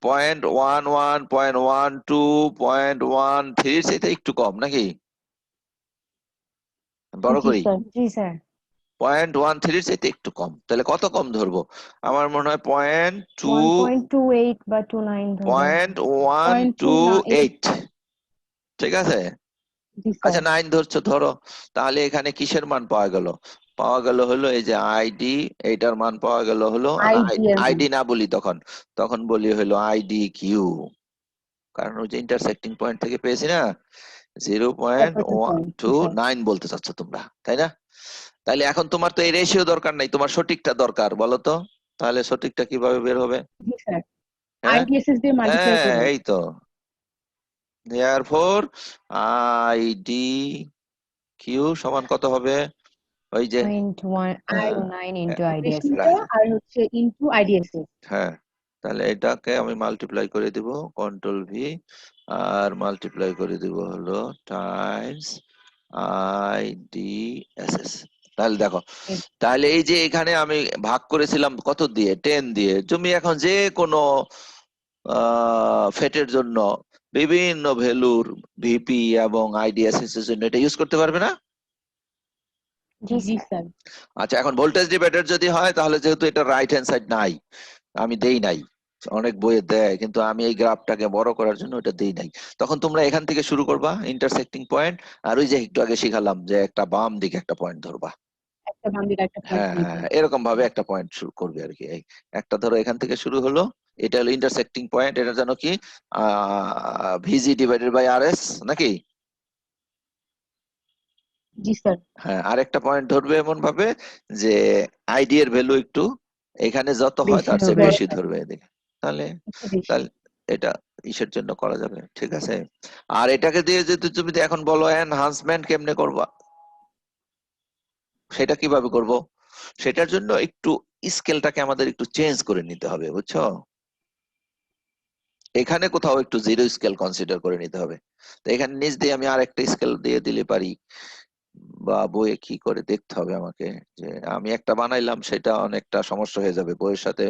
0.11, 0.12, 0.13, সেটা একটু কম নাকি? বড় জি করি, স্যার। জি স্যার। 0.13 চাইতে একটু কম। তাহলে কত কম ধরবো? আমার মনে হয় 0.2, 1.28 বা 29 ধরবেন। 0.28। 0.128, ঠিক আছে? জি আচ্ছা স্যার। 9 ধরছো ধরো। তাহলে এখানে কিসের মান পাওয়া গেল? পাওয়া গেল হলো এই যে আইডি, এইটার মান পাওয়া গেল হলো, আইডি এর মান। আইডি না বলি তখন, তখন বলি হলো আইডি কিউ, কারণ ওই যে ইন্টারসেক্টিং পয়েন্ট থেকে পেয়েছি না, অপারেটিং পয়েন্ট। জি স্যার। 0.129 বলতে চাচ্ছ তোমরা, তাই না? তাহলে এখন তোমার তো এই রেশিও দরকার নাই, তোমার সঠিকটা দরকার, বলো তো? তাহলে সঠিকটা কিভাবে বের হবে? জি স্যার। হ্যাঁ, IDSS দিয়ে মাল্টিপ্লাই হ্যাঁ করব। এই তো। therefore আইডি কিউ সমান কত হবে? ওই যে 0.129 into IDSS। রেশিওটা আর হচ্ছে ইনটু IDSS। হ্যাঁ, তাহলে এটাকে আমি মাল্টিপ্লাই করে দিব কন্ট্রোল ভি, আর মাল্টিপ্লাই করে দিব হলো টাইমস IDSS। তাহলে দেখো, Yes. তাহলে এই যে এখানে আমি ভাগ করেছিলাম কত দিয়ে, 10 দিয়ে। তুমি এখন যে কোনো ফেটের জন্য বিভিন্ন ভ্যালুর ভিপি এবং আইডিএসএস এর জন্য এটা ইউজ করতে পারবে না? জি জি স্যার। স্যার। আচ্ছা, এখন ভোল্টেজ ডিভাইডার যদি হয়, তাহলে যেহেতু এটা রাইট হ্যান্ড সাইড নাই, আমি দেই নাই, অনেক বইয়ে দেয়, কিন্তু আমি এই গ্রাফটাকে বড় করার জন্য এটা দেই নাই। তখন তোমরা এখান থেকে শুরু করবা, ইন্টারসেক্টিং পয়েন্ট, আর ওই যে একটু আগে শিখালাম যে একটা বাম দিকে একটা পয়েন্ট ধরবা। একটা বাম দিকে একটা পয়েন্ট হ্যাঁ হ্যাঁ, নিতে। এরকম ভাবে একটা পয়েন্ট শুরু করবে আর কি। এই একটা ধরো এখান থেকে শুরু হলো, এটা হলো ইন্টারসেক্টিং পয়েন্ট, এটা যেন কি ভিজি ডিভাইডেড বাই আর এস নাকি? জি স্যার। হ্যাঁ, আরেকটা পয়েন্ট ধরবে এমন ভাবে যে আইডি এর ভ্যালু একটু এখানে যত হয় বেশি তার চেয়ে হবে। বেশি ধরবে এদিকে। তাহলে একটু বেশি। তাহলে এটা ইসের জন্য করা যাবে, ঠিক আছে। আর এটাকে দিয়ে যদি তুমি এখন বলো এনহান্সমেন্ট কেমনে করবা, সেটা কিভাবে করব, সেটার জন্য একটু স্কেলটাকে আমাদের একটু চেঞ্জ করে নিতে হবে, বুঝছো? এখানে কোথাও একটু জিরো স্কেল কনসিডার করে নিতে হবে। তো এখানে নিচ দিয়ে আমি আর একটা স্কেল দিয়ে দিলে পারি, বা বইয়ে কি করে দেখতে হবে আমাকে, যে আমি একটা বানাইলাম সেটা অনেকটা সমস্যা হয়ে যাবে, বইয়ের সাথে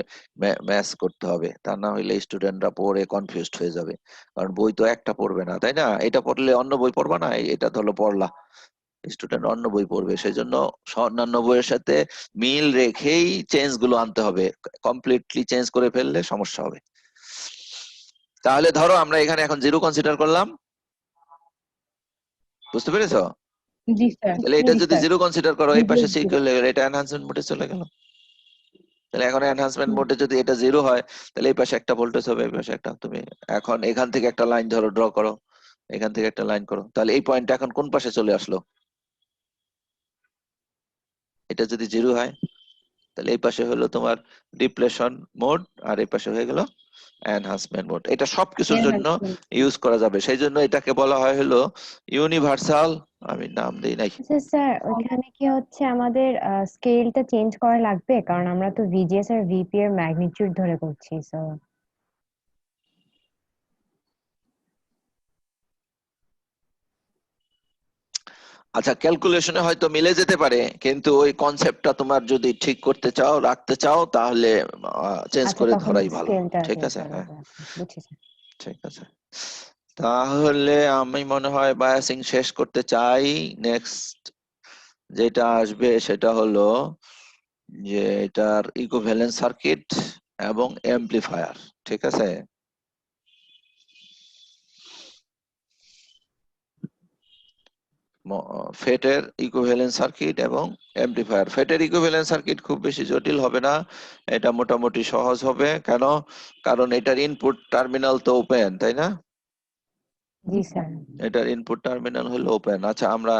ম্যাচ করতে হবে, তা না হইলে স্টুডেন্টরা পড়ে কনফিউজড হয়ে যাবে। কারণ বই তো একটা পড়বে না, তাই না? এটা পড়লে অন্য বই পড়বা না, এটা ধরো পড়লা, স্টুডেন্ট অন্য বই পড়বে, সেই জন্য অন্যান্য বইয়ের সাথে মিল রেখেই চেঞ্জ গুলো আনতে হবে। কমপ্লিটলি চেঞ্জ করে ফেললে সমস্যা হবে। তাহলে ধরো আমরা এখানে এখন জিরো কনসিডার করলাম, বুঝতে পেরেছো? জি স্যার। তাহলে এটা জি যদি স্যার। জিরো কনসিডার করো, এই পাশে বুঝলো। সিক হয়ে গেল, এটা এনহান্সমেন্ট মোডে চলে গেল। তাহলে এখন এনহান্সমেন্ট মোডে যদি এটা জিরো হয়, তাহলে এই পাশে একটা ভোল্টেজ হবে, এই পাশে একটা। তুমি এখন এখান থেকে একটা লাইন ধরো, ড্র করো, এখান থেকে একটা লাইন করো, তাহলে এই পয়েন্টটা এখন কোন পাশে চলে আসলো? এটা যদি জিরো হয়, তাহলে এই পাশে হলো তোমার ডিপ্লেশন মোড, আর এই পাশে হয়ে গেল এনহান্সমেন্ট মোড। এটা সবকিছুর জন্য Enhancement. ইউজ করা যাবে, সেই জন্য এটাকে বলা হয় হলো ইউনিভার্সাল, আমি নাম দেই নাই। আচ্ছা স্যার, ওইখানে কি হচ্ছে আমাদের স্কেলটা চেঞ্জ করা লাগবে? কারণ আমরা তো ভিজিএস আর ভিপি এর ম্যাগনিটিউড ধরে করছি, সো আচ্ছা, ক্যালকুলেশনে হয়তো মিলে যেতে পারে, কিন্তু ওই কনসেপ্টটা তোমার যদি ঠিক করতে চাও, রাখতে চাও, তাহলে চেঞ্জ আচ্ছা করে তখন ধরাই ভালো। স্কেলটা ঠিক চেঞ্জ আছে, করা হ্যাঁ, লাগবে। আচ্ছা, বুঝছি স্যার। ঠিক আছে। তাহলে আমি মনে হয় বায়াসিং শেষ করতে চাই। নেক্সট যেটা আসবে সেটা হলো যে এটার ইকুইভ্যালেন্স সার্কিট এবং এমপ্লিফায়ার, ঠিক আছে। ফেটের ইকুইভ্যালেন্স সার্কিট এবং এমপ্লিফায়ার। ফেটের ইকুইভ্যালেন্স সার্কিট খুব বেশি জটিল হবে না, এটা মোটামুটি সহজ হবে। কেন? কারণ এটার ইনপুট টার্মিনাল তো ওপেন, তাই না? জি স্যার। এটার ইনপুট টার্মিনাল হলো ওপেন। আচ্ছা, আমরা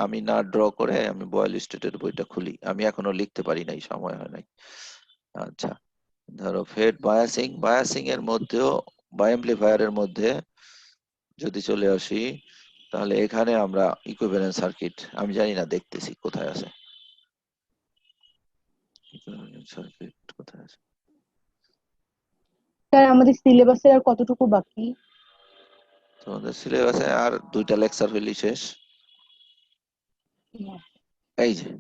আমি না ড্র করে আমি বয়েল স্টেটের বইটা খুলি, আমি এখনো লিখতে পারি নাই, সময় হয় নাই। আচ্ছা, ধরো ফেট বায়াসিং, বায়াসিং এর মধ্যেও বা এমপ্লিফায়ারের মধ্যে যদি চলে আসি, তাহলে এখানে আমরা ইকুইভ্যালেন্স সার্কিট, আমি জানি না, দেখতেছি কোথায় আছে ইকুইভ্যালেন্স সার্কিট, কোথায় আছে। স্যার আমাদের সিলেবাসের আর কতটুকু বাকি? তোমাদের সিলেবাসে আর 2টা লেকচার হইলি শেষ। এই যে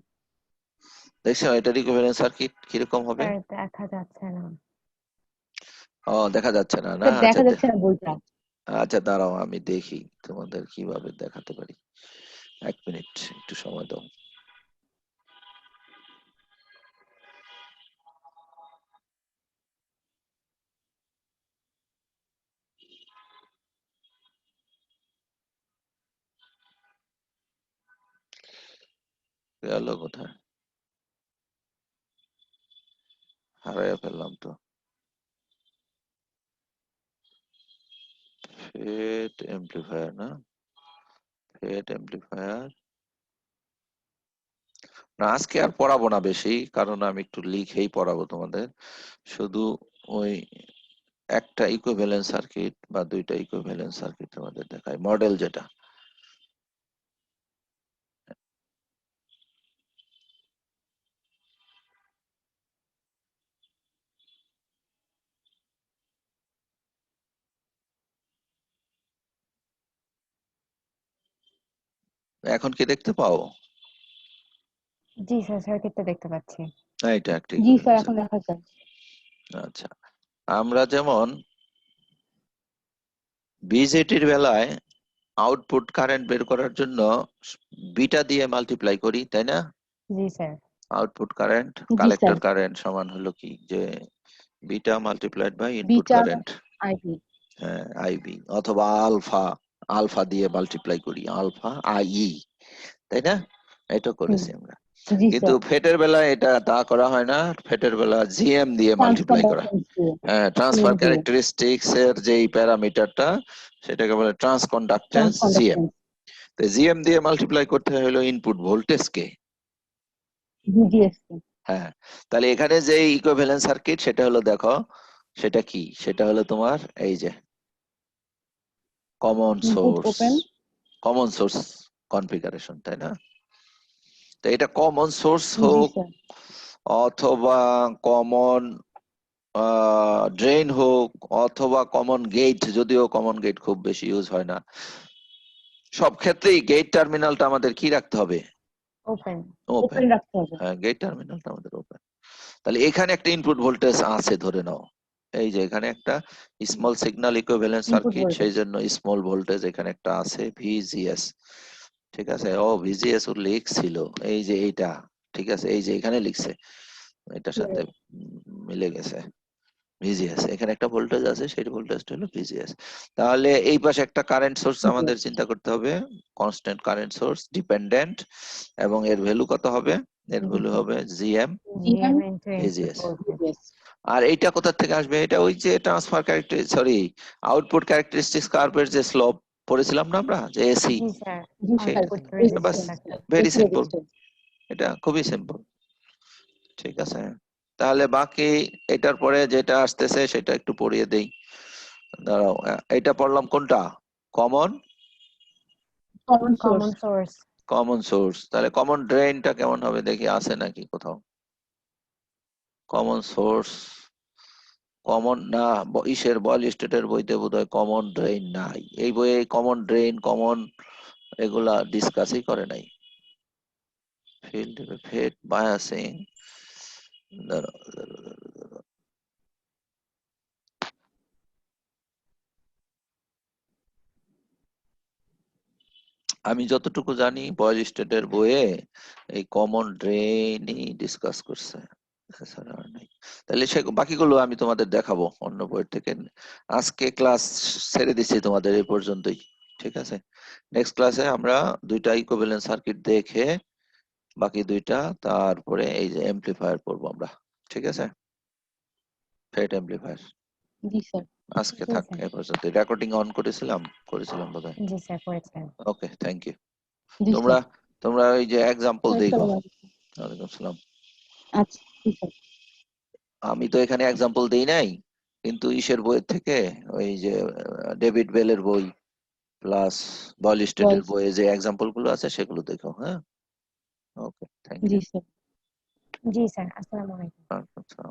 দেখছো, এটার ইকুইভ্যালেন্স সার্কিট কিরকম হবে? স্যার দেখা যাচ্ছে না। ও, দেখা যাচ্ছে না, না? স্যার আচ্ছা দেখা যাচ্ছে না বইটা। আচ্ছা, দাঁড়াও আমি দেখি তোমাদের কিভাবে দেখাতে পারি। 1 মিনিট, একটু সময় দাও। গেল কোথায়? হারাইয়া ফেললাম তো। ফেট এমপ্লিফায়ার না, ফেট এমপ্লিফায়ার না। আজকে আর পড়াবো না বেশি, কারণ আমি একটু লিখেই পড়াবো তোমাদের। শুধু ওই একটা ইকুইভ্যালেন্স সার্কিট বা 2টা ইকুইভ্যালেন্স সার্কিট তোমাদের দেখায়, মডেল যেটা। এখন কি দেখতে পাও? জি স্যার, সার্কিটটা দেখতে পাচ্ছি। এইটা ঠিক জি হয়ে স্যার, গেছে। এখন দেখা যায়। আচ্ছা, আমরা যেমন বিজেটির বেলায় আউটপুট কারেন্ট বের করার জন্য বিটা দিয়ে মাল্টিপ্লাই করি, তাই না? জি স্যার। আউটপুট কারেন্ট জি কালেক্টর স্যার। কারেন্ট সমান হলো কি, যে beta multiplied by input beta current, IB. হ্যাঁ আইবি, অথবা আলফা, আলফা দিয়ে মাল্টিপ্লাই করি, আলফা আই, তাই না? এটা করেছি আমরা। জি কিন্তু স্যার। ফেটের বেলায় এটা তা করা হয় না, ফেটের বেলা জিএম দিয়ে মাল্টিপ্লাই করা, ট্রান্সফার ক্যারেক্টারিস্টিক্স এর যেই প্যারামিটারটা সেটাকে বলে ট্রান্সকন্ডাক্টেন্স জিএম। তো জিএম দিয়ে মাল্টিপ্লাই করতে হলো ইনপুট ভোল্টেজকে। ভিজিএস। হ্যাঁ, তাহলে এখানে যে ইকুইভ্যালেন্ট সার্কিট সেটা হলো, দেখো সেটা কি, সেটা হলো তোমার এই যে common input source, open. Common source configuration, তাই না? তো এটা কমন সোর্স জি হোক স্যার। অথবা কমন ড্রেন হোক অথবা কমন গেট, যদিও কমন গেট খুব বেশি ইউজ হয় না, সব ক্ষেত্রেই গেট টার্মিনালটা আমাদের কি রাখতে হবে? ওপেন। ওপেন। ওপেন রাখতে হবে। হ্যাঁ, গেট টার্মিনালটা আমাদের ওপেন। তাহলে এখানে একটা ইনপুট ভোল্টেজ আছে ধরে নাও, এই যে এখানে একটা small signal equivalent input circuit, voltage. সেই জন্য স্মল ভোল্টেজ এখানে একটা আছে ভিজিএস, ঠিক আছে? ও ভিজিএস ও লিখছিল, এই যে এইটা, ঠিক আছে, এই যে এখানে লিখছে, এটার সাথে মিলে গেছে। ভিজিএস, এখানে একটা ভোল্টেজ আছে, সেই ভোল্টেজটা হলো ভিজিএস। তাহলে এই পাশে একটা কারেন্ট সোর্স আমাদের চিন্তা করতে হবে, কনস্ট্যান্ট কারেন্ট সোর্স, ডিপেন্ডেন্ট, এবং এর ভ্যালু কত হবে? এর ভ্যালু হবে gm gm into input VGS. Voltage. আর এইটা কোথা থেকে আসবে? এটা ওই যে transfer character, sorry, output characteristics কার্ভের যে স্লোপ পড়েছিলাম না আমরা, যে এসি, জি স্যার, সেটা। আউটপুট বাস, রেজিস্ট্যান্স থাকে। ভেরি সিম্পল, এটা খুবই সিম্পল, ঠিক আছে? তাহলে বাকি এটার পরে যেটা আসতেছে সেটা একটু পড়িয়ে দেই, দাঁড়াও। এটা পড়লাম কোনটা? Common common common source. Source. Common source. তাহলে কমন ড্রেনটা কেমন হবে দেখি, আছে নাকি কোথাও? কমন সোর্স, কমন না, ইসের বয়েল স্টেটের বইতে বোধহয় কমন ড্রেন নাই, এই বইয়ে কমন ড্রেন, কমন এগুলা ডিসকাসই করে নাই। ফিল্ড ফেট বায়াসিং, আমি যতটুকু জানি বয়েল স্টেটের বইয়ে এই কমন ড্রেনই ডিসকাস করছে, এছাড়া আর নাই। তাহলে সে বাকিগুলো আমি তোমাদের দেখাবো অন্য বইয়ের থেকে। আজকে ক্লাস ছেড়ে দিচ্ছি তোমাদের এই পর্যন্তই, ঠিক আছে? নেক্সট ক্লাসে আমরা দুইটা ইকুইভ্যালেন্ট সার্কিট দেখে বাকি দুইটা, তারপরে এই যে এমপ্লিফায়ার পড়বো আমরা, ঠিক আছে? ফেট এমপ্লিফায়ার। জি স্যার। আজকে জি থাক স্যার। এ পর্যন্ত। রেকর্ডিং অন করেছিলাম বোধহয়। জি স্যার, করেছেন। ওকে, থ্যাংক ইউ। জি তোমরা স্যার। তোমরা ওই যে এক্সাম্পল দেখো। আসসালামু আলাইকুম। ওয়ালাইকুম আসসালাম। আচ্ছা, জি স্যার। আমি তো এখানে এক্সাম্পল দেই নাই, কিন্তু ইসের বইয়ের থেকে, ওই যে ডেভিড বেলের বই প্লাস বয়েল স্টেটের বয়েস। বইয়ে যে এক্সাম্পল গুলো আছে সেগুলো দেখো, হ্যাঁ? ওকে, থ্যাংক জি ইউ। স্যার। জি স্যার, আসসালামু আলাইকুম। আচ্ছা।